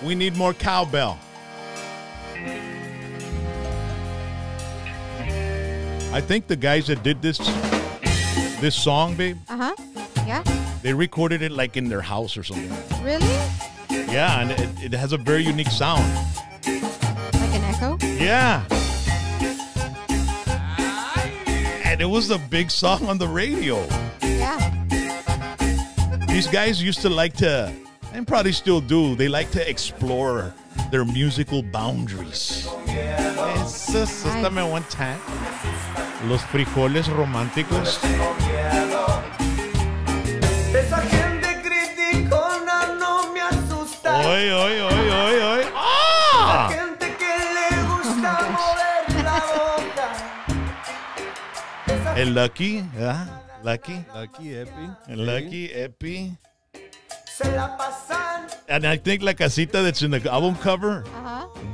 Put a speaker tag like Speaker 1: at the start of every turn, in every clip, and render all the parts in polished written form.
Speaker 1: We need more cowbell. I think the guys that did this song, babe.
Speaker 2: Yeah.
Speaker 1: They recorded it like in their house or something.
Speaker 2: Really?
Speaker 1: Yeah, and it has a very unique sound.
Speaker 2: Like an echo?
Speaker 1: Yeah. And it was a big song on the radio.
Speaker 2: Yeah.
Speaker 1: These guys used to like to, and probably still do, they like to explore their musical boundaries. Eso también one time. Los frijoles románticos. Oy, oy, oy, oy, oy. ¡Ah! El Lucky, ¿verdad? Lucky.
Speaker 3: Lucky, Epi.
Speaker 1: El Lucky, Epi. And I think La Casita that's in the album cover,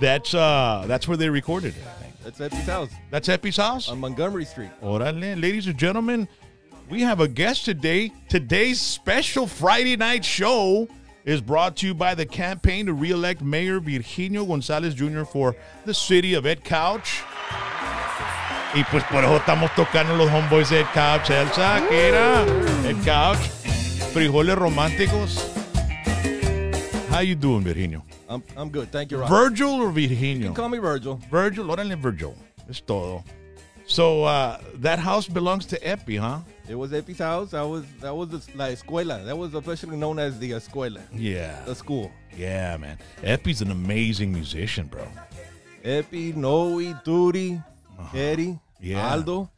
Speaker 1: that's where they recorded it, I think.
Speaker 3: That's Epi's house.
Speaker 1: That's Epi's house?
Speaker 3: On Montgomery Street.
Speaker 1: Orale. Ladies and gentlemen, we have a guest today. Today's special Friday night show is brought to you by the campaign to re-elect Mayor Virginio Gonzalez Jr. for the city of EDCOUCH. Y pues por eso estamos tocando los homeboys de EDCOUCH, Elsa, que era EDCOUCH, frijoles románticos. How you doing, Virginio?
Speaker 3: I'm good, thank you, Rob.
Speaker 1: Virgil or Virginio?
Speaker 3: You can call me Virgil.
Speaker 1: Virgil, órale, Virgil. Es todo. So that house belongs to Epi, huh?
Speaker 3: It was Epi's house. That was la escuela. That was officially known as the escuela.
Speaker 1: Yeah.
Speaker 3: The school.
Speaker 1: Yeah, man. Epi's an amazing musician, bro.
Speaker 3: Epi, Noe, Turi, Eddie,
Speaker 1: Yeah.
Speaker 3: Aldo,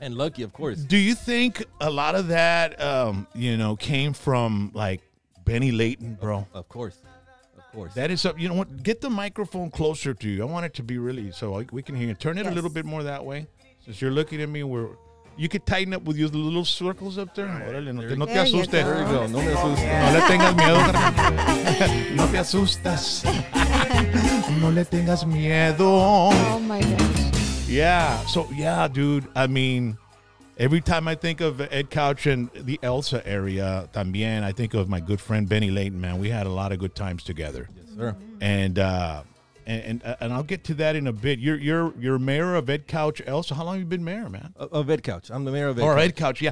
Speaker 3: and Lucky, of course.
Speaker 1: Do you think a lot of that, came from like Benny Layton, bro?
Speaker 3: Of course. Of course.
Speaker 1: That is something. You know what? Get the microphone closer to you. I want it to be really so we can hear you. Turn it a little bit more that way. Since you're looking at me, you could tighten up with your little circles up there. Órale, no te asustes.
Speaker 3: There you go. No me asustes.
Speaker 1: No le tengas miedo, carnal. No te asustas. No le tengas miedo.
Speaker 2: Oh my gosh.
Speaker 1: Yeah. So yeah, dude. I mean, every time I think of EDCOUCH and the Elsa area, también, I think of my good friend Benny Layton. Man, we had a lot of good times together.
Speaker 3: Yes, sir.
Speaker 1: And I'll get to that in a bit. You're mayor of EDCOUCH, Elsa. How long have you been mayor, man?
Speaker 3: Of EDCOUCH. I'm the mayor of EDCOUCH.
Speaker 1: Or EDCOUCH, yeah.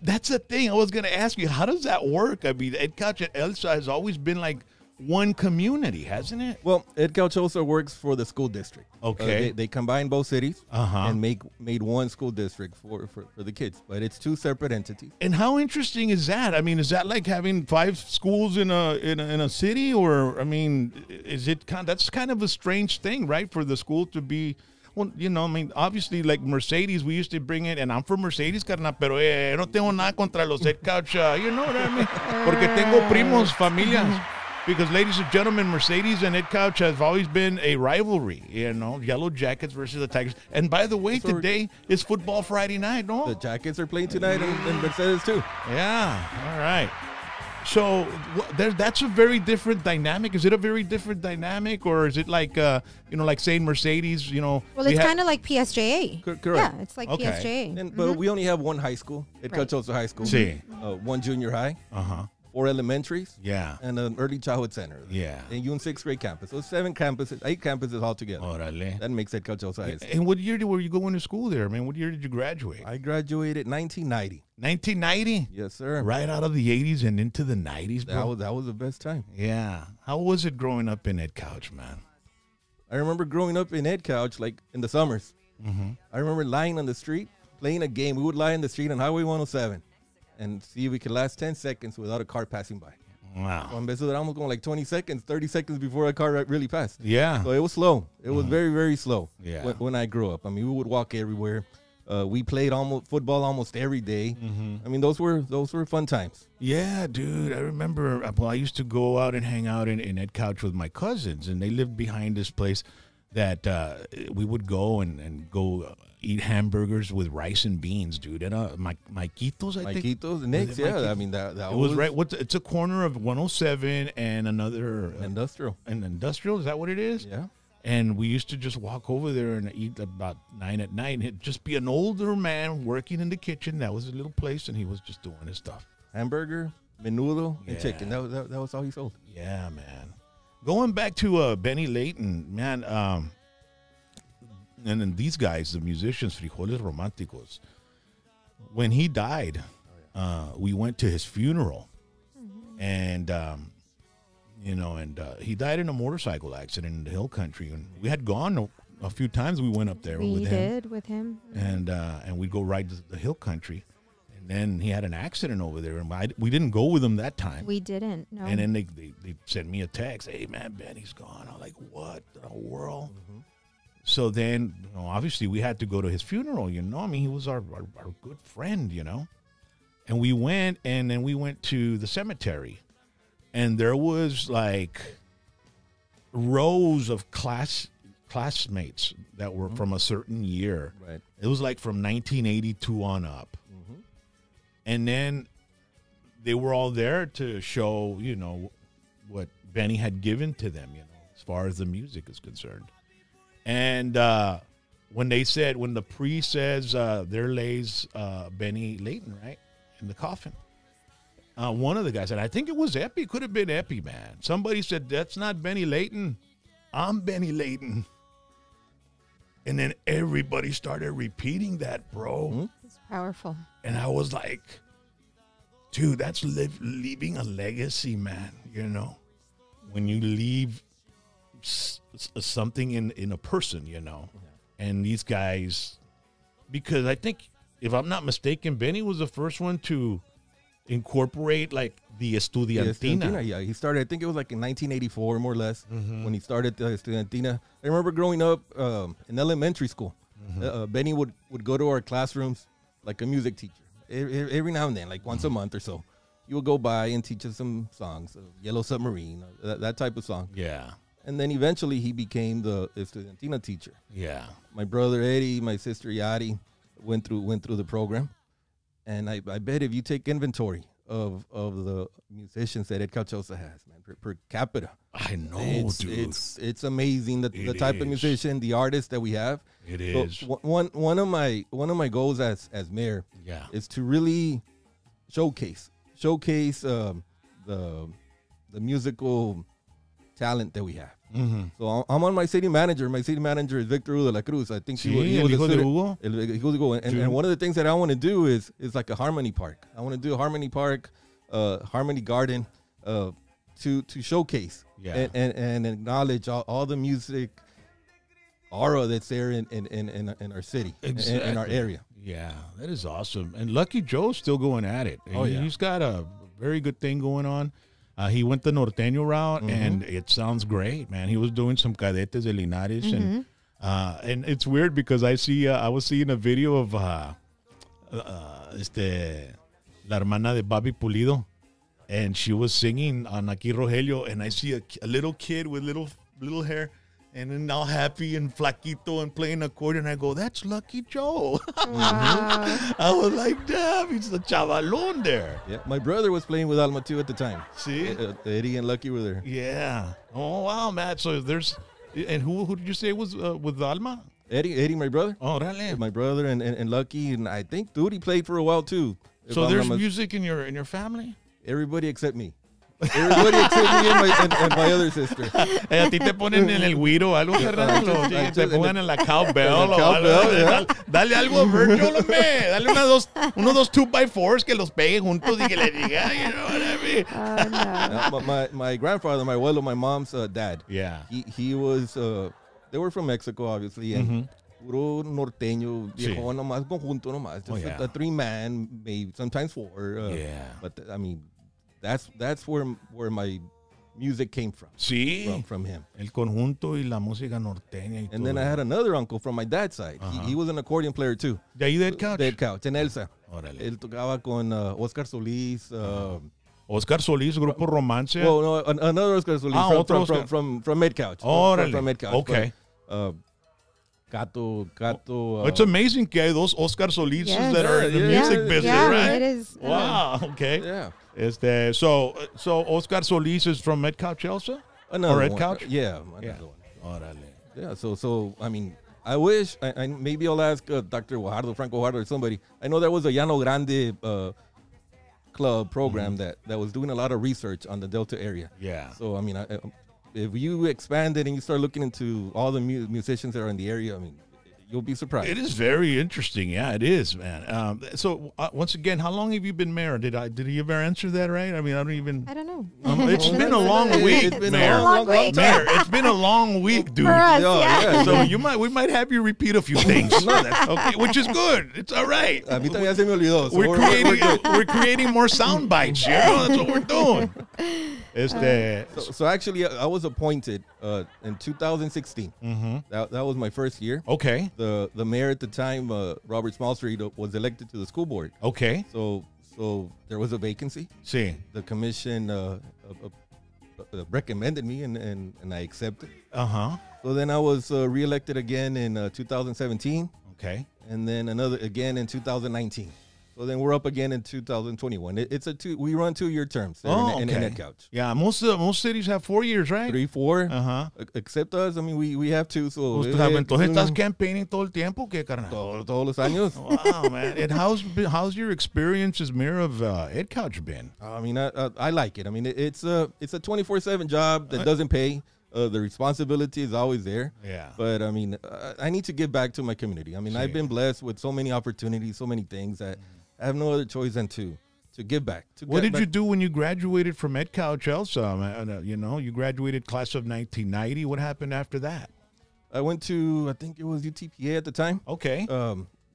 Speaker 1: That's the thing. I was going to ask you, how does that work? I mean, EDCOUCH and Elsa has always been like one community, hasn't it?
Speaker 3: Well, EDCOUCH also works for the school district.
Speaker 1: Okay.
Speaker 3: They combine both cities and made one school district for the kids, but it's two separate entities.
Speaker 1: And how interesting is that? I mean, is that like having 5 schools in a city, or I mean, is it that's kind of a strange thing, right? For the school to be, well, I mean, obviously, like Mercedes, we used to bring it, and I'm from Mercedes, carnal, pero no tengo nada contra los EDCOUCH, you know what I mean? Porque tengo primos, familias. Because, ladies and gentlemen, Mercedes and EDCOUCH has always been a rivalry, Yellow Jackets versus the Tigers. And by the way, today is Football Friday night, no?
Speaker 3: The Jackets are playing tonight and Mercedes too.
Speaker 1: Yeah, all right. So that's a very different dynamic. Is it a very different dynamic, or is it like, like saying Mercedes,
Speaker 2: Well, it's kind of like PSJA.
Speaker 3: Correct.
Speaker 2: Yeah, it's like
Speaker 1: Okay.
Speaker 2: PSJA.
Speaker 3: But we only have one high school. EDCOUCH also high school.
Speaker 1: Sí.
Speaker 3: One junior high. 4 elementaries.
Speaker 1: Yeah.
Speaker 3: And an early childhood center.
Speaker 1: Yeah.
Speaker 3: And you in 6th grade campus. So 8 campuses altogether.
Speaker 1: Órale.
Speaker 3: That makes EDCOUCH also high school.
Speaker 1: And what year were you going to school there? I mean, what year did you graduate?
Speaker 3: I graduated 1990.
Speaker 1: 1990?
Speaker 3: Yes, sir.
Speaker 1: Right out of the 80s and into the 90s, bro.
Speaker 3: That was the best time.
Speaker 1: Yeah. How was it growing up in EDCOUCH, man?
Speaker 3: I remember growing up in EDCOUCH, like in the summers. I remember lying on the street, playing a game. We would lie on the street on Highway 107 and see if we could last 10 seconds without a car passing by.
Speaker 1: Wow.
Speaker 3: So en vez de almost going like 20 seconds, 30 seconds before a car really passed.
Speaker 1: Yeah.
Speaker 3: So it was slow. It was very, very slow.
Speaker 1: Yeah.
Speaker 3: When I grew up. I mean, we would walk everywhere. We played football almost every day. I mean, those were fun times.
Speaker 1: Yeah, dude. I remember, I used to go out and hang out in EDCOUCH with my cousins, and they lived behind this place that we would go and go eat hamburgers with rice and beans, dude. And Maiquitos, I think.
Speaker 3: Maiquitos, Nick's, yeah. I mean, that
Speaker 1: was right. It's a corner of 107 and another
Speaker 3: industrial.
Speaker 1: An industrial, is that what it is?
Speaker 3: Yeah.
Speaker 1: And we used to just walk over there and eat about 9 at night. And it'd just be an older man working in the kitchen. That was a little place, and he was just doing his stuff.
Speaker 3: Hamburger, menudo, and chicken. That was all he sold.
Speaker 1: Yeah, man. Going back to Benny Layton, man, and then these guys, the musicians, Frijoles Románticos, when he died, we went to his funeral, and he died in a motorcycle accident in the hill country, and we had gone a few times. We went up there with him, and we'd go ride the hill country. Then he had an accident over there, and we didn't go with him that time.
Speaker 2: We didn't, no.
Speaker 1: And then they sent me a text, "Hey, man, Benny's gone." I'm like, what the world? So then, obviously, we had to go to his funeral, I mean, he was our good friend, And we went, and then we went to the cemetery. And there was, like, rows of classmates that were from a certain year.
Speaker 3: Right.
Speaker 1: It was, like, from 1982 on up. And then they were all there to show, what Benny had given to them, as far as the music is concerned. And when the priest says, there lays Benny Layton, right, in the coffin, one of the guys said, I think it was Epi. It could have been Epi, man. Somebody said, that's not Benny Layton. I'm Benny Layton. And then everybody started repeating that, bro.
Speaker 2: It's powerful.
Speaker 1: And I was like, dude, that's leaving a legacy, man. When you leave something in a person, and these guys, because I think, if I'm not mistaken, Benny was the first one to incorporate like the Estudiantina.
Speaker 3: Yeah, he started, I think it was like in 1984, more or less, when he started the Estudiantina. I remember growing up in elementary school, Benny would go to our classrooms like a music teacher. Every now and then, like once a month or so, he would go by and teach us some songs, Yellow Submarine, that type of song.
Speaker 1: Yeah.
Speaker 3: And then eventually he became the Estudiantina teacher.
Speaker 1: Yeah. My
Speaker 3: brother Eddie, my sister Yadi went through the program. And I bet if you take inventory of the musicians that EDCOUCH has, man, per capita.
Speaker 1: I know, dude.
Speaker 3: It's amazing the type of musician, the artist that we have.
Speaker 1: It is.
Speaker 3: One of my goals as mayor is to really showcase the musical talent that we have. So I'm on my city manager. My city manager is Victor Hugo de la Cruz. I think he was
Speaker 1: Hugo.
Speaker 3: And one of the things that I want to do is like a harmony park. I want to do a harmony park, harmony garden, to showcase and acknowledge all the music aura that's there in our city, in our area.
Speaker 1: Yeah, that is awesome. And Lucky Joe's still going at it. He's got a very good thing going on. He went the norteño route, and it sounds great, man. He was doing some cadetes de Linares, and it's weird because I was seeing a video of la hermana de Bobby Pulido, and she was singing on Aquí Rogelio, and I see a little kid with little hair, and then all happy and flaquito and playing accordion. I go, that's Lucky Joe.
Speaker 2: Wow.
Speaker 1: I was like, damn, he's the chavalón there.
Speaker 3: Yeah, my brother was playing with Alma too at the time.
Speaker 1: See?
Speaker 3: Eddie and Lucky were there.
Speaker 1: Yeah. Oh, wow, Matt. So and who did you say was with Alma?
Speaker 3: Eddie, my brother.
Speaker 1: Oh, really?
Speaker 3: My brother and Lucky, and I think Duty played for a while too.
Speaker 1: So there's music in your family?
Speaker 3: Everybody except me. Everybody except me and my other sister.
Speaker 1: A ti te ponen en el güiro algo, Fernando. Te pongan en la cowbell. Dale algo, Virgil, dale unos dos 2x4s que los pegue juntos y que le diga, you know what I mean?
Speaker 3: No. My grandfather, my abuelo, my mom's dad.
Speaker 1: Yeah.
Speaker 3: He was, they were from Mexico, obviously, and puro norteño, viejo nomás, conjunto nomás. Just a 3-man, maybe sometimes 4. But I mean, that's where my music came from.
Speaker 1: Sí.
Speaker 3: From him.
Speaker 1: El conjunto y la música norteña y
Speaker 3: and
Speaker 1: todo.
Speaker 3: Then I had another uncle from my dad's side. He was an accordion player too.
Speaker 1: ¿De ahí de EDCOUCH?
Speaker 3: De EDCOUCH, en Elsa.
Speaker 1: Órale.
Speaker 3: Él tocaba con Oscar Solís.
Speaker 1: Oscar Solís, Grupo Romance.
Speaker 3: Well, no, another Oscar Solís from EDCOUCH.
Speaker 1: Órale.
Speaker 3: From EDCOUCH.
Speaker 1: Okay.
Speaker 3: But, Gato.
Speaker 1: It's amazing que hay dos Oscar Solíces that are in the music business, right?
Speaker 2: It is.
Speaker 1: Wow. Okay.
Speaker 3: Yeah.
Speaker 1: So Oscar Solís is from EDCOUCH also?
Speaker 3: Another
Speaker 1: or EDCOUCH?
Speaker 3: one. Yeah, another one.
Speaker 1: Órale.
Speaker 3: Yeah, so I mean, I wish, I maybe I'll ask Dr. Franco Guajardo or somebody. I know there was a Llano Grande club program that was doing a lot of research on the Delta area.
Speaker 1: Yeah.
Speaker 3: So, I mean, if you expand it and you start looking into all the musicians that are in the area, I mean, you'll be surprised.
Speaker 1: It is very interesting. Yeah, it is, man. So once again, how long have you been mayor? Did he ever answer that right? I mean, I don't know. It's been a long week,
Speaker 3: It's been
Speaker 1: Mayor.
Speaker 3: a long
Speaker 2: week.
Speaker 1: Mayor, it's been a long week, dude.
Speaker 2: For us,
Speaker 3: Yeah,
Speaker 2: yeah.
Speaker 1: So we might have you repeat a few things. Okay, which is good. It's all right.
Speaker 3: A mí también se me olvidó. So
Speaker 1: We're creating more sound bites. You know, that's what we're doing.
Speaker 3: So actually, I was appointed in 2016. That was my first year.
Speaker 1: Okay.
Speaker 3: The mayor at the time, Robert Smallstreet, was elected to the school board.
Speaker 1: Okay.
Speaker 3: So there was a vacancy.
Speaker 1: See.
Speaker 3: The commission recommended me, and I accepted. So then I was reelected again in 2017.
Speaker 1: Okay.
Speaker 3: And then another again in 2019. So then we're up again in 2021. We run 2-year terms there in EDCOUCH.
Speaker 1: Yeah, most cities have 4 years, right?
Speaker 3: 3, 4. Except us. I mean, we have 2. So
Speaker 1: Entonces estás campaigning todo el tiempo, ¿qué carnal?
Speaker 3: todos los años.
Speaker 1: Wow, man. And how's your experience as mayor of EDCOUCH been?
Speaker 3: I mean, I like it. I mean, it's a 24/7 job that doesn't pay. The responsibility is always there.
Speaker 1: Yeah.
Speaker 3: But I mean, I need to give back to my community. I mean, I've been blessed with so many opportunities, so many things that I have no other choice than to give back.
Speaker 1: What did you do when you graduated from EDCOUCH, Elsa? You know, you graduated class of 1990. What happened after that?
Speaker 3: I went to, I think it was UTPA at the time.
Speaker 1: Okay.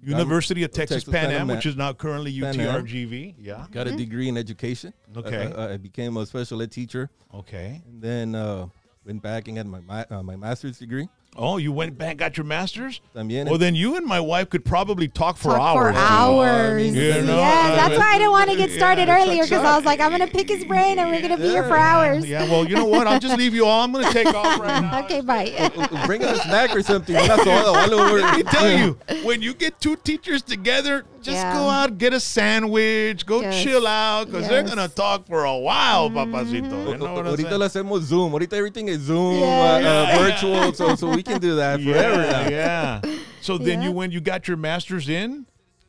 Speaker 1: University of Texas Pan Am, which is now currently
Speaker 3: Pan Am.
Speaker 1: UTRGV. Yeah.
Speaker 3: Got a degree in education.
Speaker 1: Okay.
Speaker 3: I became a special ed teacher.
Speaker 1: Okay.
Speaker 3: And then went back and got my master's degree.
Speaker 1: Oh, you went back, got your master's?
Speaker 3: También.
Speaker 1: Well, then you and my wife could probably talk for
Speaker 2: Talk
Speaker 1: hours.
Speaker 2: for hours.
Speaker 1: You know,
Speaker 2: Yes, that's why I didn't want to get started earlier, because I was like, I'm going to pick his brain and we're going to be here for hours.
Speaker 1: Yeah, well, you know what? I'll just leave you all. I'm going to take off right now.
Speaker 2: Okay, bye.
Speaker 3: Bring a snack or something. Let
Speaker 1: me tell you, when you get 2 teachers together, just go out, get a sandwich, go chill out, because they're going to talk for a while, papacito. You know what I'm saying?
Speaker 3: Ahorita lo hacemos Zoom. Ahorita everything is Zoom,
Speaker 2: Yes.
Speaker 3: virtual, so we can do that forever now.
Speaker 1: Yeah. So then you got your master's in?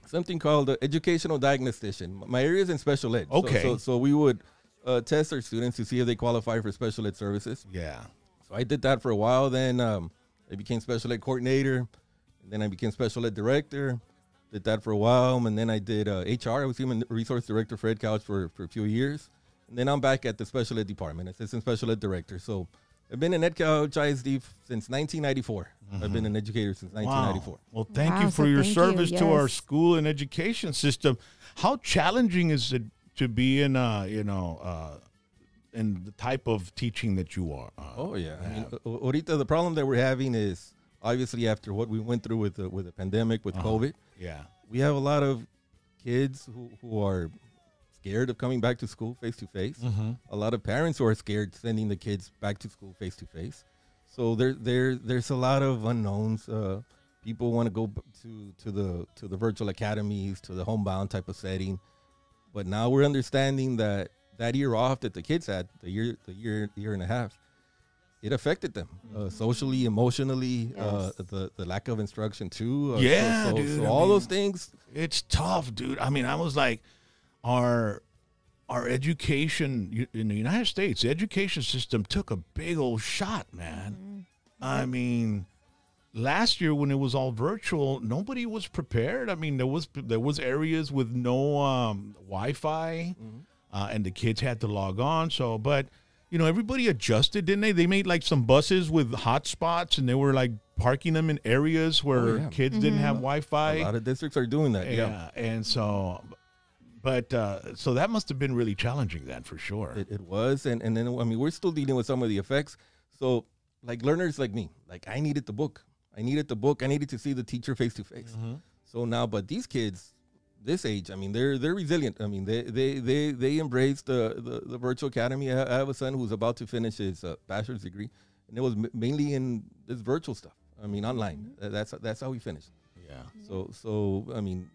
Speaker 3: Something called educational diagnostician. My area is in special ed.
Speaker 1: Okay.
Speaker 3: So we would test our students to see if they qualify for special ed services.
Speaker 1: Yeah.
Speaker 3: So I did that for a while. Then I became special ed coordinator. And then I became special ed director. Did that for a while. And then I did HR. I was human resource director for EDCOUCH for a few years. And then I'm back at the special ed department, assistant special ed director. So I've been in EDCOUCH ISD since 1994. I've been an educator since 1994.
Speaker 1: Wow. Well, thank you for your service to our school and education system. How challenging is it to be in, in the type of teaching that you are?
Speaker 3: Oh, yeah. I mean, ahorita, the problem that we're having is, obviously, after what we went through with the pandemic, with COVID, we have a lot of kids who are scared of coming back to school face-to-face. A lot of parents who are scared sending the kids back to school face-to-face. So there's a lot of unknowns. People want to go to the virtual academies, to the homebound type of setting. But now we're understanding that year off that the kids had, the year and a half, it affected them socially, emotionally, the lack of instruction too.
Speaker 1: Dude,
Speaker 3: so all those things.
Speaker 1: It's tough, dude. I mean, I was like, our education in the United States, the education system took a big old shot, man. I mean, last year when it was all virtual, nobody was prepared. I mean, there was areas with no Wi-Fi, and the kids had to log on. So, but you know, everybody adjusted, didn't they? They made like some buses with hotspots, and they were like parking them in areas where kids didn't have Wi-Fi.
Speaker 3: A lot of districts are doing that.
Speaker 1: Yeah, and so. But so that must have been really challenging then, for sure.
Speaker 3: It was, and then I mean we're still dealing with some of the effects. So like learners like me, like I needed the book. I needed to see the teacher face to face. So now, but these kids, this age, I mean they're resilient. I mean they embraced the virtual academy. I have a son who's about to finish his bachelor's degree, and it was mainly in this virtual stuff. I mean online. That's how we finished. Yeah. So I mean.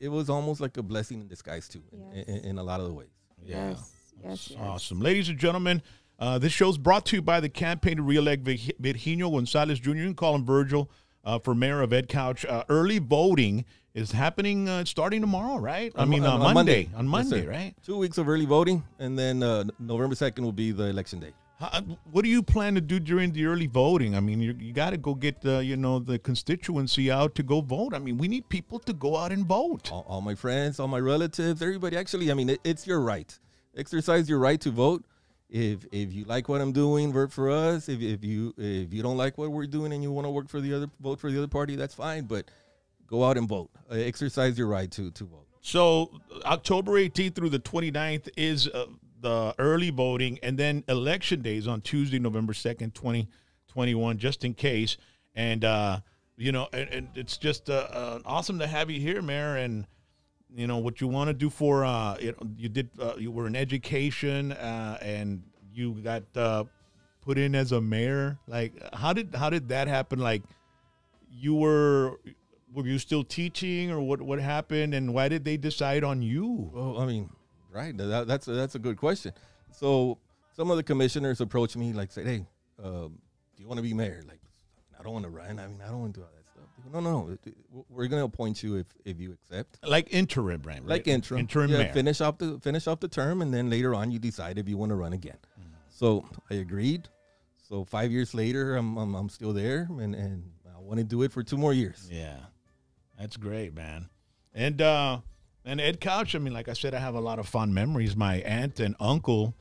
Speaker 3: It was almost like a blessing in disguise, too, in a lot of the ways.
Speaker 2: Yes.
Speaker 1: Awesome. Ladies and gentlemen, this show's brought to you by the campaign to re-elect Virginio Gonzalez Jr. You can call him Virgil for mayor of EDCOUCH. Early voting is happening starting tomorrow, right? On Monday. On Monday,
Speaker 3: yes,
Speaker 1: right?
Speaker 3: 2 weeks of early voting, and then November 2nd will be the election day.
Speaker 1: What do you plan to do during the early voting? I mean, you got to go get the constituency out to go vote. I mean, we need people to go out and vote.
Speaker 3: All my friends, all my relatives, everybody. Actually, I mean, it's your right. Exercise your right to vote. If you like what I'm doing, vote for us. If you don't like what we're doing and you want to vote for the other party, that's fine. But go out and vote. Exercise your right to vote.
Speaker 1: So October 18th through the 29th is the early voting, and then election days on Tuesday, November 2nd, 2021, just in case. And, and it's just awesome to have you here, Mayor. And, what you want to do for, you were in education and you got put in as a mayor. Like, how did that happen? Like, were you still teaching, or what happened, and why did they decide on you?
Speaker 3: Well, I mean, right. That's a good question. So some of the commissioners approached me, like, said, "Hey, do you want to be mayor?" Like, I don't want to run. I mean, I don't want to do all that stuff. They go, no. We're going to appoint you if you accept.
Speaker 1: Like interim, right?
Speaker 3: Like interim
Speaker 1: mayor.
Speaker 3: Finish off the term, and then later on you decide if you want to run again. Mm-hmm. So I agreed. So 5 years later, I'm still there, and I want to do it for 2 more years.
Speaker 1: Yeah, that's great, man. And EDCOUCH, I mean, like I said, I have a lot of fond memories. My aunt and uncle,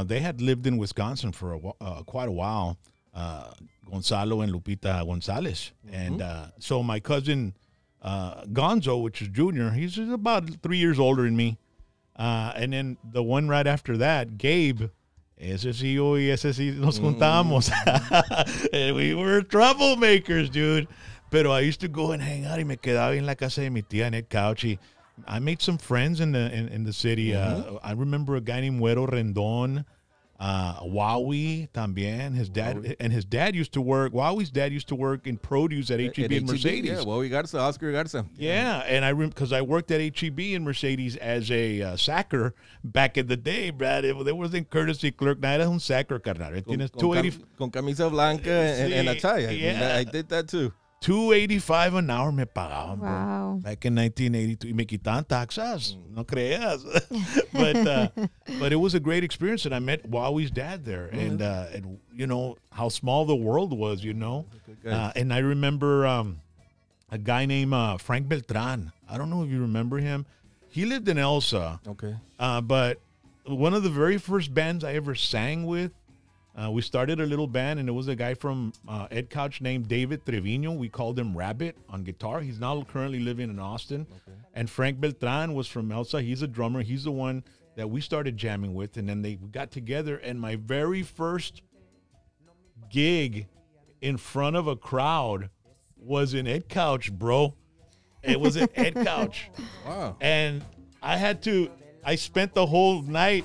Speaker 1: they had lived in Wisconsin for quite a while, Gonzalo and Lupita Gonzalez. Mm-hmm. And so my cousin Gonzo, which is Junior, he's about 3 years older than me. And then the one right after that, Gabe, ese sí yo y ese sí nos juntamos. And we were troublemakers, dude. Pero I used to go and hang out y me quedaba en la casa de mi tía en EDCOUCH. I made some friends in the city. Mm-hmm. I remember a guy named Güero Rendon, Wowie también. His dad used to work. Wowie's dad used to work in produce at HEB and Mercedes.
Speaker 3: Yeah, Wowie Garza, Oscar Garza.
Speaker 1: Yeah, and because I worked at HEB and Mercedes as a sacker back in the day, Brad. There wasn't courtesy clerk. Now era un sacker, carnal.
Speaker 3: Con camisa blanca and a tie. Yeah. I did that too.
Speaker 1: $2.85 an hour me pagaban, bro.
Speaker 2: Wow.
Speaker 1: Back in 1982. Y me quitaban taxas. No creas. But it was a great experience, and I met Wowie's dad there. Mm-hmm. And you know, how small the world was, you know. And I remember a guy named Frank Beltran. I don't know if you remember him. He lived in Elsa.
Speaker 3: Okay.
Speaker 1: But one of the very first bands I ever sang with, we started a little band, and it was a guy from EDCOUCH named David Trevino. We called him Rabbit on guitar. He's now currently living in Austin. Okay. And Frank Beltran was from Elsa. He's a drummer. He's the one that we started jamming with, and then they got together. And my very first gig in front of a crowd was in EDCOUCH, bro. It was at EDCOUCH.
Speaker 3: Wow.
Speaker 1: And I spent the whole night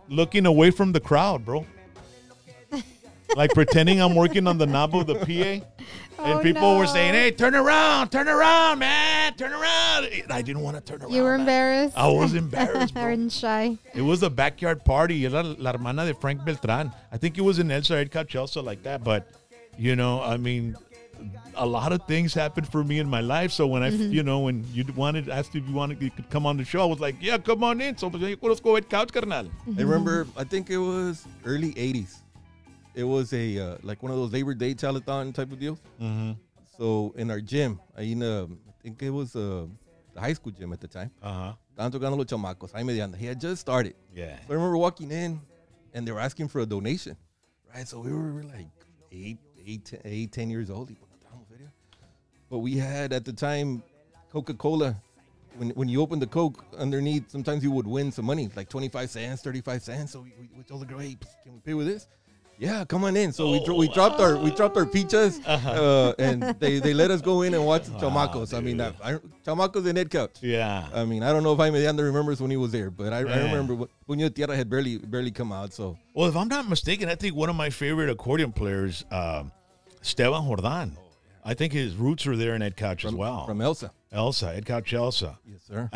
Speaker 1: looking away from the crowd, bro. Like pretending I'm working on the knob of the PA. And people were saying, "Hey, turn around, man, turn around." And I didn't want to turn around.
Speaker 2: You were embarrassed?
Speaker 1: I was embarrassed, bro.
Speaker 2: And shy.
Speaker 1: It was a backyard party. Era la hermana de Frank Beltran. I think it was in Elsa, EDCOUCH, Elsa, like that. But, you know, I mean, a lot of things happened for me in my life. So when when you asked if you could come on the show, I was like, yeah, come on in. So yo conozco EDCOUCH, carnal.
Speaker 3: I remember, I think it was early 80s. It was a like one of those Labor Day telethon type of deals.
Speaker 1: Mm-hmm.
Speaker 3: So in our gym, I think it was the high school gym at the time. Estaban tocando los chamacos, ahí mediando. He had just started.
Speaker 1: Yeah.
Speaker 3: So I remember walking in, and they were asking for a donation, right? So we were like 10 years old. But we had at the time Coca-Cola. When you opened the Coke underneath, sometimes you would win some money, like 25 cents, 35 cents. So we told the girl, "Hey, can we pay with this?" Yeah, come on in. So we dropped our pizzas, and they let us go in and watch chamacos. Dude. I mean, chamacos in EDCOUCH.
Speaker 1: Yeah.
Speaker 3: I mean, I don't know if Jaime Leander remembers when he was there, but I remember Puño de Tierra had barely come out. So,
Speaker 1: well, if I'm not mistaken, I think one of my favorite accordion players, Esteban Jordan. I think his roots are there in EDCOUCH as well.
Speaker 3: From Elsa,
Speaker 1: EDCOUCH Elsa.
Speaker 3: Yes, sir.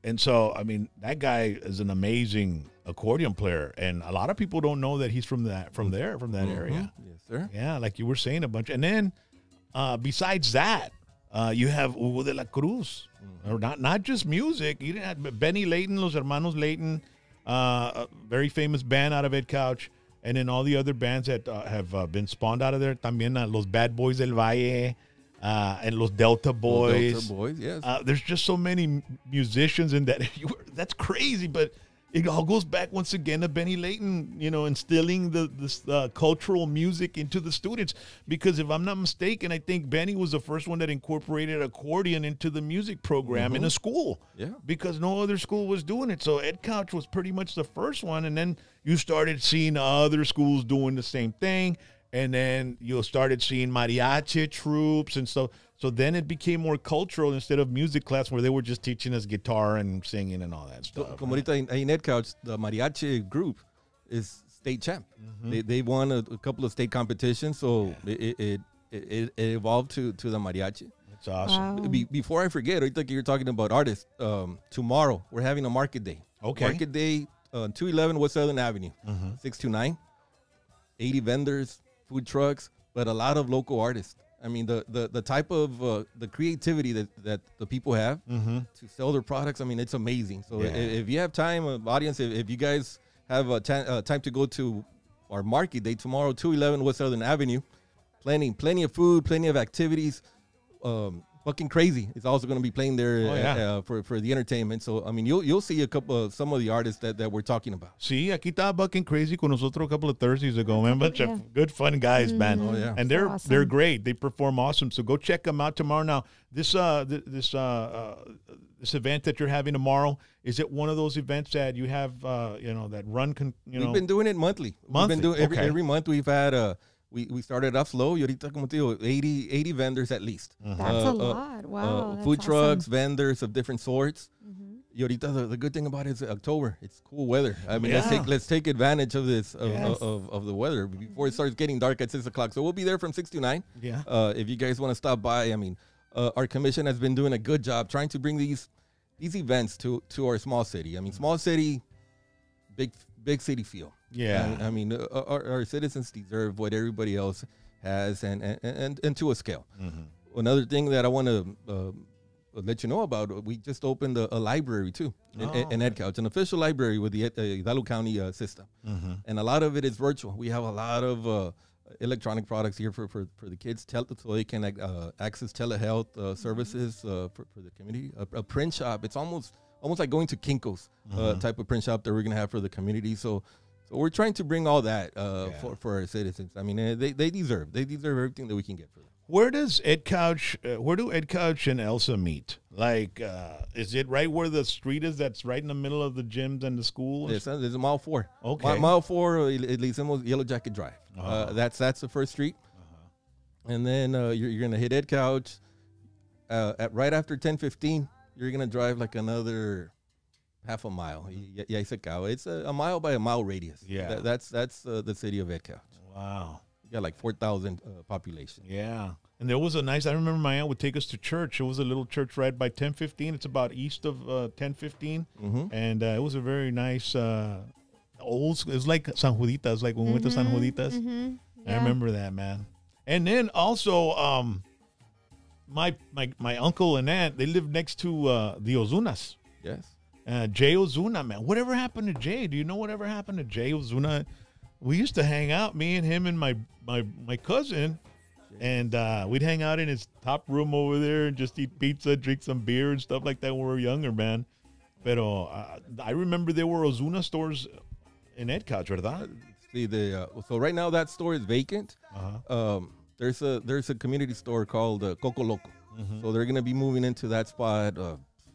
Speaker 1: And so, I mean, that guy is an amazing accordion player, and a lot of people don't know that he's from that area.
Speaker 3: Yes, sir.
Speaker 1: Yeah, like you were saying a bunch. And then, besides that, you have Hugo de la Cruz, or not just music. You didn't have Benny Layton, Los Hermanos Layton. a very famous band out of EDCOUCH, and then all the other bands that have been spawned out of there. También Los Bad Boys del Valle, and Los Delta Boys.
Speaker 3: Delta Boys, yes.
Speaker 1: There's just so many musicians in that. That's crazy, but it all goes back once again to Benny Layton, instilling this cultural music into the students. Because if I'm not mistaken, I think Benny was the first one that incorporated accordion into the music program in a school.
Speaker 3: Yeah.
Speaker 1: Because no other school was doing it. So EDCOUCH was pretty much the first one. And then you started seeing other schools doing the same thing. And then you started seeing mariachi troops and stuff. So then it became more cultural instead of music class where they were just teaching us guitar and singing and all that stuff.
Speaker 3: Como ahorita in EDCOUCH, the mariachi group is state champ. They won a couple of state competitions, so it evolved to the mariachi.
Speaker 1: That's awesome.
Speaker 2: Wow.
Speaker 3: Before I forget, I think you're talking about artists. Tomorrow, we're having a market day.
Speaker 1: Okay.
Speaker 3: Market day, 211 West Southern Avenue, 629. 80 vendors, food trucks, but a lot of local artists. I mean, the type of the creativity that the people have to sell their products, I mean, it's amazing. So if you have time, audience, if you guys have time to go to our market day tomorrow, 211 West Southern Avenue, plenty of food, plenty of activities. Fucking Crazy is also going to be playing there for the entertainment. So I mean, you'll see some of the artists that we're talking about.
Speaker 1: Sí, aquí estaba Bucking Crazy con nosotros a couple of Thursdays ago, man. Bunch of good, fun guys, man.
Speaker 3: Oh, yeah.
Speaker 1: And they're great. They perform awesome. So go check them out tomorrow. Now, this event that you're having tomorrow, is it one of those events that you have, that run?
Speaker 3: We've been doing it monthly. We've been doing every month. We've had we started off slow. Y ahorita, como te digo, 80 vendors at least.
Speaker 2: That's a lot. Wow.
Speaker 3: Food trucks, vendors of different sorts. Y ahorita, the good thing about it is October. It's cool weather. I mean, let's take advantage of this of the weather before it starts getting dark at 6 o'clock. So we'll be there from 6 to 9.
Speaker 1: Yeah.
Speaker 3: If you guys want to stop by, I mean, our commission has been doing a good job trying to bring these events to our small city. I mean, small city, big city feel.
Speaker 1: Yeah.
Speaker 3: I mean, our citizens deserve what everybody else has, and to a scale. Another thing that I want to let you know about, we just opened a library too in EDCOUCH, an official library with the Hidalgo County system, and a lot of it is virtual. We have a lot of electronic products here for the kids, so they can access telehealth services for the community. A print shop. It's almost like going to Kinko's type of print shop that we're gonna have for the community. So we're trying to bring all that for our citizens. I mean, they deserve everything that we can get for them.
Speaker 1: Where does EDCOUCH, where do EDCOUCH and Elsa meet? Like, is it right where the street is? That's right in the middle of the gyms and the schools.
Speaker 3: Yes, there's a mile 4.
Speaker 1: Okay,
Speaker 3: mile 4. It leads in Yellow Jacket Drive. That's the first street, and then you're gonna hit EDCOUCH at right after 10:15. You're gonna drive like another half a mile. It's a mile by a mile radius.
Speaker 1: Yeah,
Speaker 3: that's the city of EDCOUCH.
Speaker 1: Wow.
Speaker 3: You got like 4,000 population.
Speaker 1: Yeah. And there was I remember my aunt would take us to church. It was a little church right by 1015. It's about east of 1015. And it was a very nice old, it was like San Juditas. It was like when we went to San Juditas. I remember that, man. And then also my uncle and aunt, they lived next to the Ozunas.
Speaker 3: Yes.
Speaker 1: Jay Ozuna, man. Whatever happened to Jay? Do you know whatever happened to Jay Ozuna? We used to hang out, me and him and my cousin, and we'd hang out in his top room over there and just eat pizza, drink some beer and stuff like that when we were younger, man. Pero I remember there were Ozuna stores in EDCOUCH, ¿verdad?
Speaker 3: See, so right now that store is vacant. There's a community store called Coco Loco. So they're going to be moving into that spot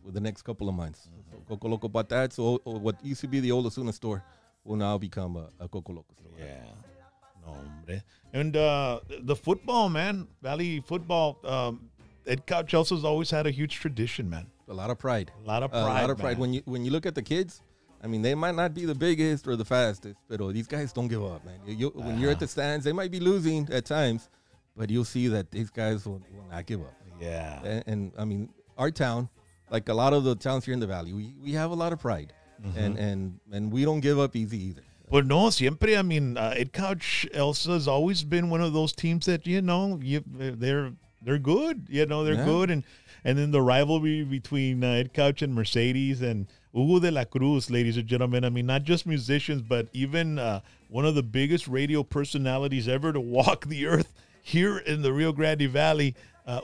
Speaker 3: with the next couple of months. So Coco Loco bought that. So what used to be the old Ozuna store will now become a Coco Loco store.
Speaker 1: Yeah. No, hombre. And the football, man, Valley football, EDCOUCH Chelsea's always had a huge tradition, man.
Speaker 3: A lot of pride.
Speaker 1: A lot of pride.
Speaker 3: Man. When you look at the kids, I mean, they might not be the biggest or the fastest, but these guys don't give up, man. When you're at the stands, they might be losing at times, but you'll see that these guys will not give up.
Speaker 1: Yeah.
Speaker 3: And I mean, our town, like a lot of the towns here in the Valley, we have a lot of pride, and we don't give up easy either.
Speaker 1: But no, siempre, I mean, EDCOUCH Elsa has always been one of those teams that, they're they're good. You know, they're good. And then the rivalry between EDCOUCH and Mercedes and Hugo de la Cruz, ladies and gentlemen. I mean, not just musicians, but even one of the biggest radio personalities ever to walk the earth here in the Rio Grande Valley.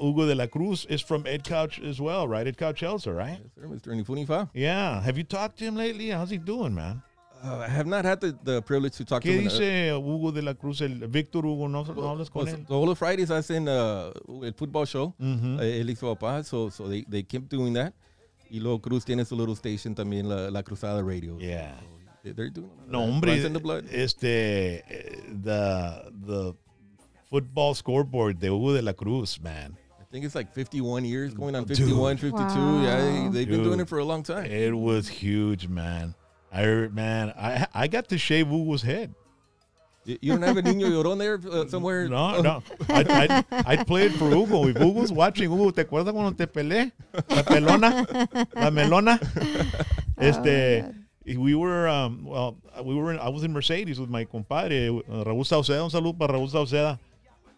Speaker 1: Hugo de la Cruz is from EDCOUCH as well, right? EDCOUCH Elsa, right?
Speaker 3: Yes, sir, Mr. Unifunifá.
Speaker 1: Yeah. Have you talked to him lately? How's he doing, man?
Speaker 3: I have not had the privilege to talk to
Speaker 1: ¿Qué
Speaker 3: him.
Speaker 1: dice Hugo de la Cruz? Víctor Hugo, ¿no hablas con él?
Speaker 3: All the Fridays I send el football show. Él y su papá, so they keep doing that. Y luego Cruz tiene su little station también, La Cruzada Radio.
Speaker 1: Yeah.
Speaker 3: So they're doing
Speaker 1: No, hombre,
Speaker 3: in the blood.
Speaker 1: The football scoreboard de Hugo de la Cruz, man.
Speaker 3: I think it's like 51 years, going on 51, 52.
Speaker 2: Wow.
Speaker 3: Yeah, they've been doing it for a long time.
Speaker 1: It was huge, man. I got to shave Hugo's head.
Speaker 3: You don't have a Niño Llorón there somewhere?
Speaker 1: No. I played for Hugo. If Hugo's watching, Hugo, ¿te acuerdas cuando te peleé? La pelona, la melona. I was in Mercedes with my compadre, Raúl Sauceda. Un saludo para Raúl Sauceda.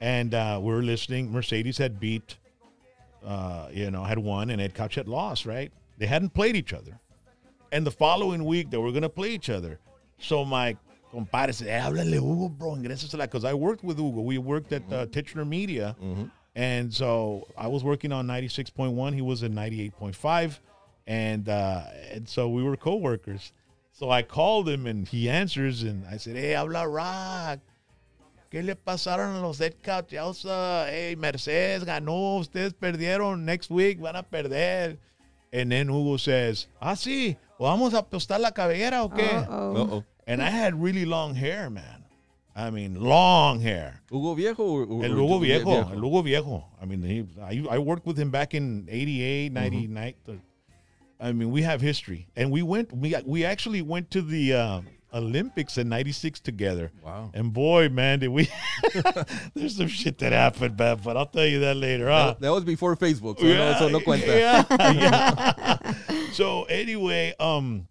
Speaker 1: And we were listening. Mercedes had beat, had won, and EDCOUCH had lost, right? They hadn't played each other. And the following week, they were going to play each other. So my compadre said, háblale Hugo, bro, ingrésasela. Because I worked with Hugo. We worked at Tetera Media. And so I was working on 96.1. He was at 98.5. And so we were co-workers. So I called him, and he answers, and I said, hey, habla Rock. ¿Qué le pasaron a los EDCOUCH? Hey, Mercedes ganó. Ustedes perdieron. Next week van a perder. And then Hugo says, sí, ¿vamos a apostar la cabellera o qué?
Speaker 3: Uh-oh.
Speaker 1: And I had really long hair, man. I mean, long hair.
Speaker 3: ¿Hugo Viejo?
Speaker 1: El Hugo Viejo. El Hugo Viejo. I mean, I worked with him back in 88, 99. I mean, we have history. And we actually went to the Olympics in 96 together.
Speaker 3: Wow.
Speaker 1: And boy, man, did we there's some shit that happened, man, but I'll tell you that later.
Speaker 3: That was before Facebook, so no cuenta.
Speaker 1: Yeah. So anyway, well,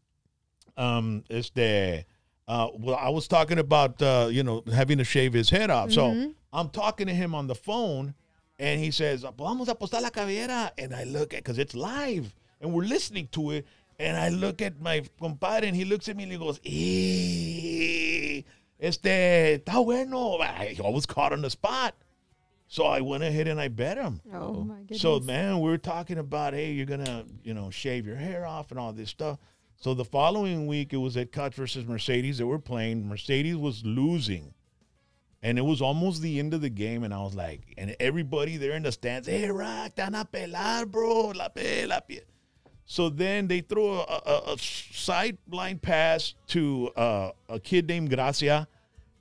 Speaker 1: I was talking about having to shave his head off. So I'm talking to him on the phone, and he says, "Vamos a apostar la cabellera." And I look at, because it's live and we're listening to it. And I look at my compadre, and he looks at me and he goes, está bueno. I was caught on the spot. So I went ahead and I bet him.
Speaker 2: Oh, my goodness.
Speaker 1: So, man, we were talking about, hey, you're going to, shave your hair off and all this stuff. So the following week, it was EDCOUCH versus Mercedes that were playing. Mercedes was losing. And it was almost the end of the game, and I was like, and everybody there in the stands, hey, Rock, te van a pelar, bro. La pe. So then they throw a sideline pass to a kid named Gracia,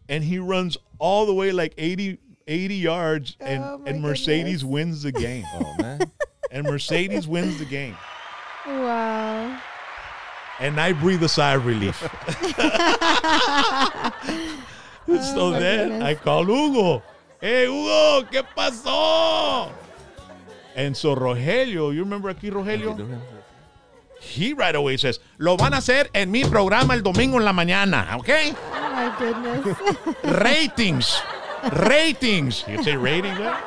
Speaker 1: and he runs all the way like 80 yards, and Mercedes wins the game.
Speaker 3: Oh, man.
Speaker 1: And Mercedes wins the game.
Speaker 2: Wow.
Speaker 1: And I breathe a sigh of relief. So then I call Hugo. Hey, Hugo, ¿qué pasó? And so Rogelio, you remember aquí Rogelio? He right away says, lo van a hacer en mi programa el domingo en la mañana, okay?
Speaker 2: Oh, my goodness. Ratings. You say ratings, right?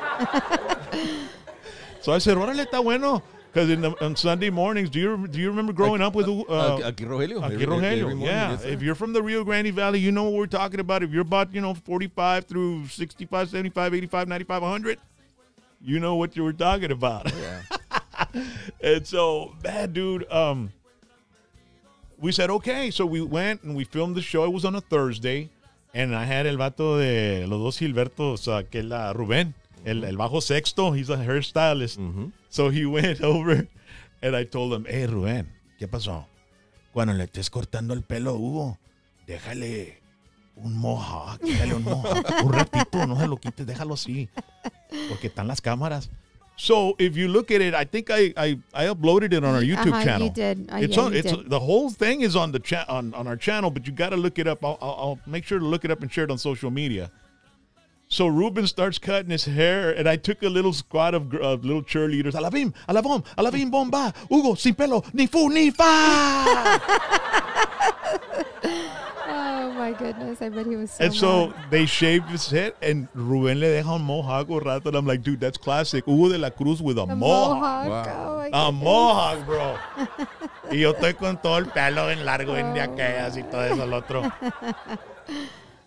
Speaker 1: So I said, órale, está bueno. Because on Sunday mornings, do you remember growing up with
Speaker 3: aquí Rogelio?
Speaker 1: Aquí Rogelio, yeah. Yes, if you're from the Rio Grande Valley, you know what we're talking about. If you're about 45 through 65, 75, 85, 95, 100, you know what you were talking about.
Speaker 3: Yeah.
Speaker 1: And so, bad dude, we said, okay. So we went and we filmed the show. It was on a Thursday. And I had el vato de los dos Gilbertos, aquel Rubén, el bajo sexto. He's a hairstylist. Mm-hmm. So he went over and I told him, hey, Rubén, ¿qué pasó? Cuando le estés cortando el pelo, Hugo, déjale un mohawk, un ratito, no se lo quites, déjalo así, porque están las cámaras. So if you look at it, I think I uploaded it on our YouTube channel.
Speaker 2: You did.
Speaker 1: The whole thing is on the on our channel, but you got to look it up. I'll make sure to look it up and share it on social media. So Ruben starts cutting his hair, and I took a little squad of little cheerleaders. Alabim, alabom, alabim, bomba, Hugo, sin pelo, ni fu, ni fa.
Speaker 2: Oh, my my goodness. I bet he was so
Speaker 1: And so
Speaker 2: mad.
Speaker 1: they shaved his head, and Rubén le deja un mohawk un rato, and I'm like, dude, that's classic. Hugo de la Cruz with a
Speaker 2: The
Speaker 1: mohawk.
Speaker 2: mohawk.
Speaker 3: Wow.
Speaker 2: Oh, my
Speaker 1: A
Speaker 2: goodness.
Speaker 1: mohawk, bro. Y yo estoy con todo el pelo bien largo en de aquellas y todo eso, el otro.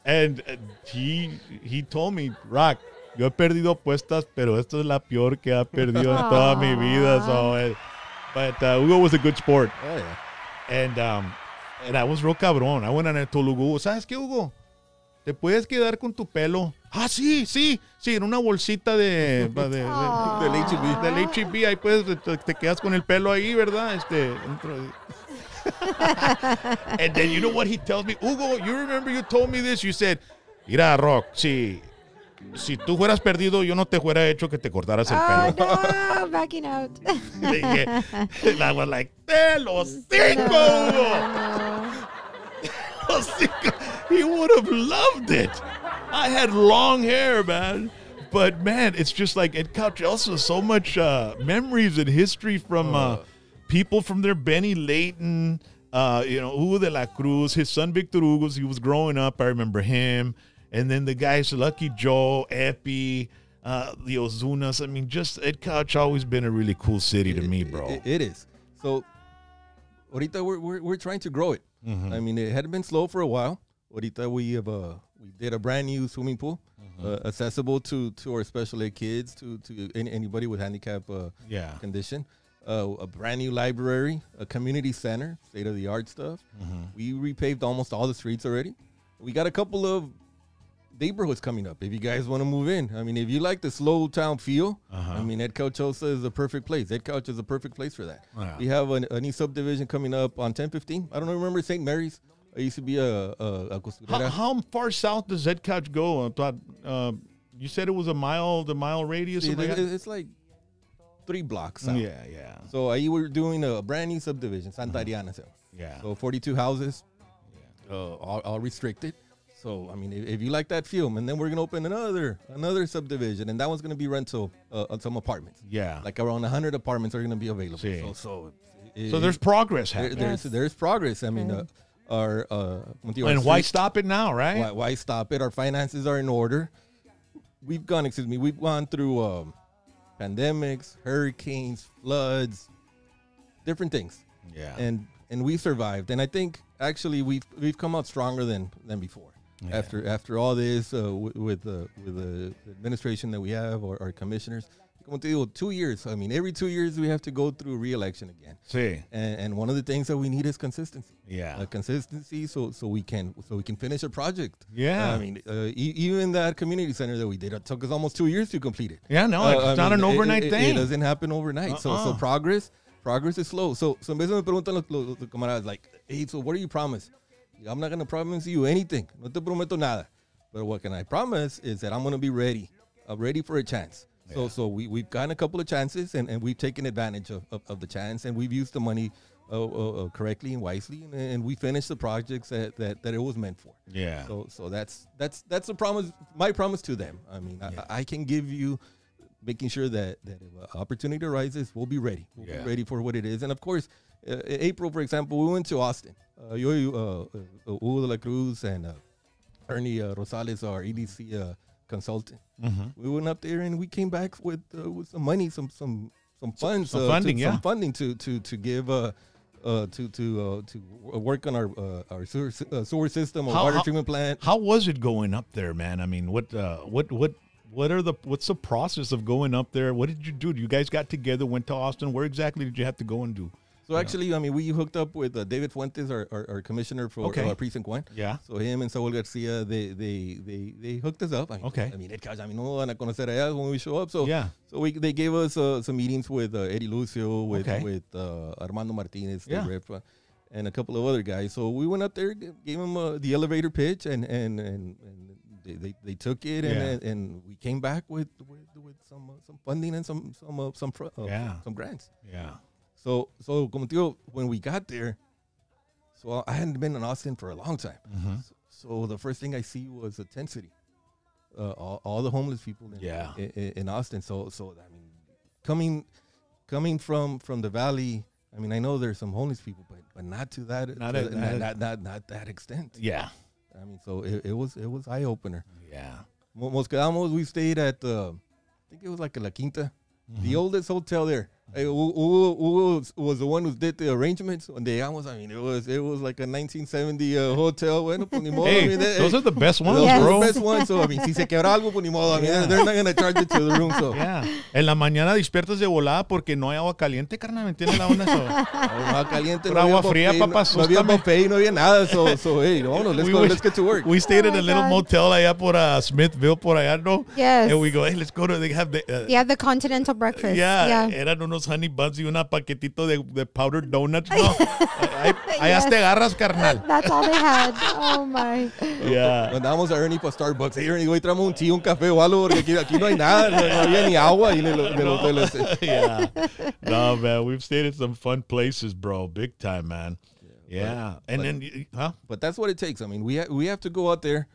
Speaker 1: And he told me, Rock, yo he perdido apuestas, pero esta es la peor que ha perdido en toda mi vida. So, but Hugo was a good sport.
Speaker 3: Oh, yeah.
Speaker 1: And I was real cabrón. I went on and told Hugo, ¿sabes qué, Hugo? Te puedes quedar con tu pelo. Ah, sí, en una bolsita del
Speaker 3: HEB.
Speaker 1: Del HEB, ahí puedes, te quedas con el pelo ahí, ¿verdad? And then you know what he tells me? Hugo, you remember you told me this? You said, mira, Rock, si tú fueras perdido, yo no te fuera hecho que te cortaras el
Speaker 2: Oh,
Speaker 1: pelo.
Speaker 2: no. Backing out.
Speaker 1: And I was like, ¡te lo cinco, Hugo! He would have loved it. I had long hair, man. But, man, it's just like EDCOUCH also so much memories and history from people from there. Benny Layton, Hugo de la Cruz, his son Victor Hugo, he was growing up. I remember him. And then the guys, Lucky Joe, Epi, the Ozunas. I mean, just EDCOUCH always been a really cool city to me, bro.
Speaker 3: It is. So, ahorita we're trying to grow it.
Speaker 1: Mm-hmm.
Speaker 3: I mean, it had been slow for a while. Ahorita we did a brand new swimming pool, accessible to our special ed kids, to anybody with handicap condition. A brand new library, a community center, state of the art stuff.
Speaker 1: Mm-hmm.
Speaker 3: We repaved almost all the streets already. We got a couple of neighborhoods coming up. If you guys want to move in, I mean, if you like the slow town feel, I mean, EDCOUCH also is the perfect place. EDCOUCH is a perfect place for that.
Speaker 1: Wow.
Speaker 3: We have a new subdivision coming up on 1015. I don't know, remember St. Mary's? I used to be a costurera.
Speaker 1: How far south does EDCOUCH go? I thought you said it was the mile radius.
Speaker 3: See,
Speaker 1: Something like that?
Speaker 3: it's like 3 blocks out.
Speaker 1: Yeah.
Speaker 3: So we were doing a brand new subdivision, Santa Ariana.
Speaker 1: Yeah.
Speaker 3: So 42 houses, all restricted. So, I mean, if you like that film, and then we're going to open another subdivision, and that one's going to be rental on some apartments.
Speaker 1: Yeah.
Speaker 3: Like around 100 apartments are going to be available.
Speaker 1: Sí.
Speaker 3: So
Speaker 1: there's progress happening.
Speaker 3: There's progress. I mean, our
Speaker 1: and why stop it now, right?
Speaker 3: Why stop it? Our finances are in order. We've gone through pandemics, hurricanes, floods, different things.
Speaker 1: Yeah.
Speaker 3: And we survived. And I think actually we've come out stronger than before.
Speaker 1: Yeah.
Speaker 3: After all this with the administration that we have, or our commissioners, como te digo, 2 years. I mean, every 2 years we have to go through re-election again.
Speaker 1: Sí.
Speaker 3: And one of the things that we need is consistency.
Speaker 1: Yeah.
Speaker 3: Consistency, so we can finish a project.
Speaker 1: Yeah.
Speaker 3: I mean, even that community center that we did, it took us almost 2 years to complete it.
Speaker 1: Yeah, no, it's not an overnight thing.
Speaker 3: It doesn't happen overnight. So progress is slow. So a veces me preguntan los camaradas, like, hey, so what do you promise? I'm not going to promise you anything. No te prometo nada. But what can I promise is that I'm going to be ready. I'm ready for a chance. Yeah. So we've gotten a couple of chances, and we've taken advantage of the chance, and we've used the money correctly and wisely, and we finished the projects that it was meant for.
Speaker 1: Yeah.
Speaker 3: So that's a promise, my promise to them. I mean, I can give you, making sure that if opportunity arises, we'll be ready. We'll be ready for what it is. And of course, April, for example, we went to Austin. Hugo de la Cruz and Ernie Rosales, our EDC consultant. Mm-hmm. We went up there and we came back with some money, some funds,
Speaker 1: some funding,
Speaker 3: some funding to give to work on our sewer system, our water treatment plant.
Speaker 1: How was it going up there, man? I mean, what's the process of going up there? What did you do? You guys got together, went to Austin. Where exactly did you have to go and do?
Speaker 3: So actually, I mean, we hooked up with David Fuentes, our commissioner for Precinct 1. Yeah. So him and Saul Garcia, they hooked us up. I mean, EDCOUCH, I mean, no van a conocer allá when we show up. So they gave us some meetings with Eddie Lucio, with Armando Martinez, the rep, and a couple of other guys. So we went up there, gave them the elevator pitch, and they took it, and we came back with some funding and some grants.
Speaker 1: Yeah.
Speaker 3: So como te digo, when we got there, so I hadn't been in Austin for a long time. Mm-hmm. So the first thing I see was the tent city, all the homeless people in Austin. So I mean, coming from the valley, I mean, I know there's some homeless people, but not to that, not that extent.
Speaker 1: Yeah.
Speaker 3: I mean, so it was eye opener.
Speaker 1: Yeah.
Speaker 3: Nos quedamos. We stayed at I think it was like La Quinta, the oldest hotel there. Hugo was the one who did the arrangements. When they llegamos, I mean, it was like a 1970 hotel. Bueno, pues ni modo.
Speaker 1: Hey,
Speaker 3: I mean,
Speaker 1: those are the best ones,
Speaker 3: those are
Speaker 1: bro.
Speaker 3: the best ones. So I mean, si se quebra algo, pues ni modo. I mean, they're not gonna charge it to the room. So
Speaker 1: Yeah. En la mañana despiertas de volada porque no hay agua caliente, carnal. ¿Me entiendes la onda?
Speaker 3: agua caliente,
Speaker 1: Pero agua fría,
Speaker 3: buffet,
Speaker 1: papá,
Speaker 3: no había
Speaker 1: sústame.
Speaker 3: buffet, no había nada. So hey, vámonos, let's get to work.
Speaker 1: We stayed at
Speaker 2: my
Speaker 1: a little
Speaker 2: God.
Speaker 1: motel allá por Smithville, por allá, ¿no?
Speaker 2: Yes.
Speaker 1: And we go, hey, let's go to, they have the...
Speaker 2: Yeah, the continental breakfast.
Speaker 1: Yeah,
Speaker 2: Yeah.
Speaker 1: eran unos honey buns y una paquetito de powdered donuts, ¿no? Ahí
Speaker 2: Yes.
Speaker 1: te agarras, carnal.
Speaker 2: That's all they had. Oh my.
Speaker 1: Yeah.
Speaker 3: Mandábamos a Ernie para Starbucks. Hey, Ernie, hoy traemos un té, un café o algo, porque aquí no hay nada. No había ni agua ahí en el hotel ese.
Speaker 1: Yeah. No, man, we've stayed at some fun places, bro. Big time, man. Yeah. And then, huh?
Speaker 3: But that's what it takes. I mean, we have to go out there,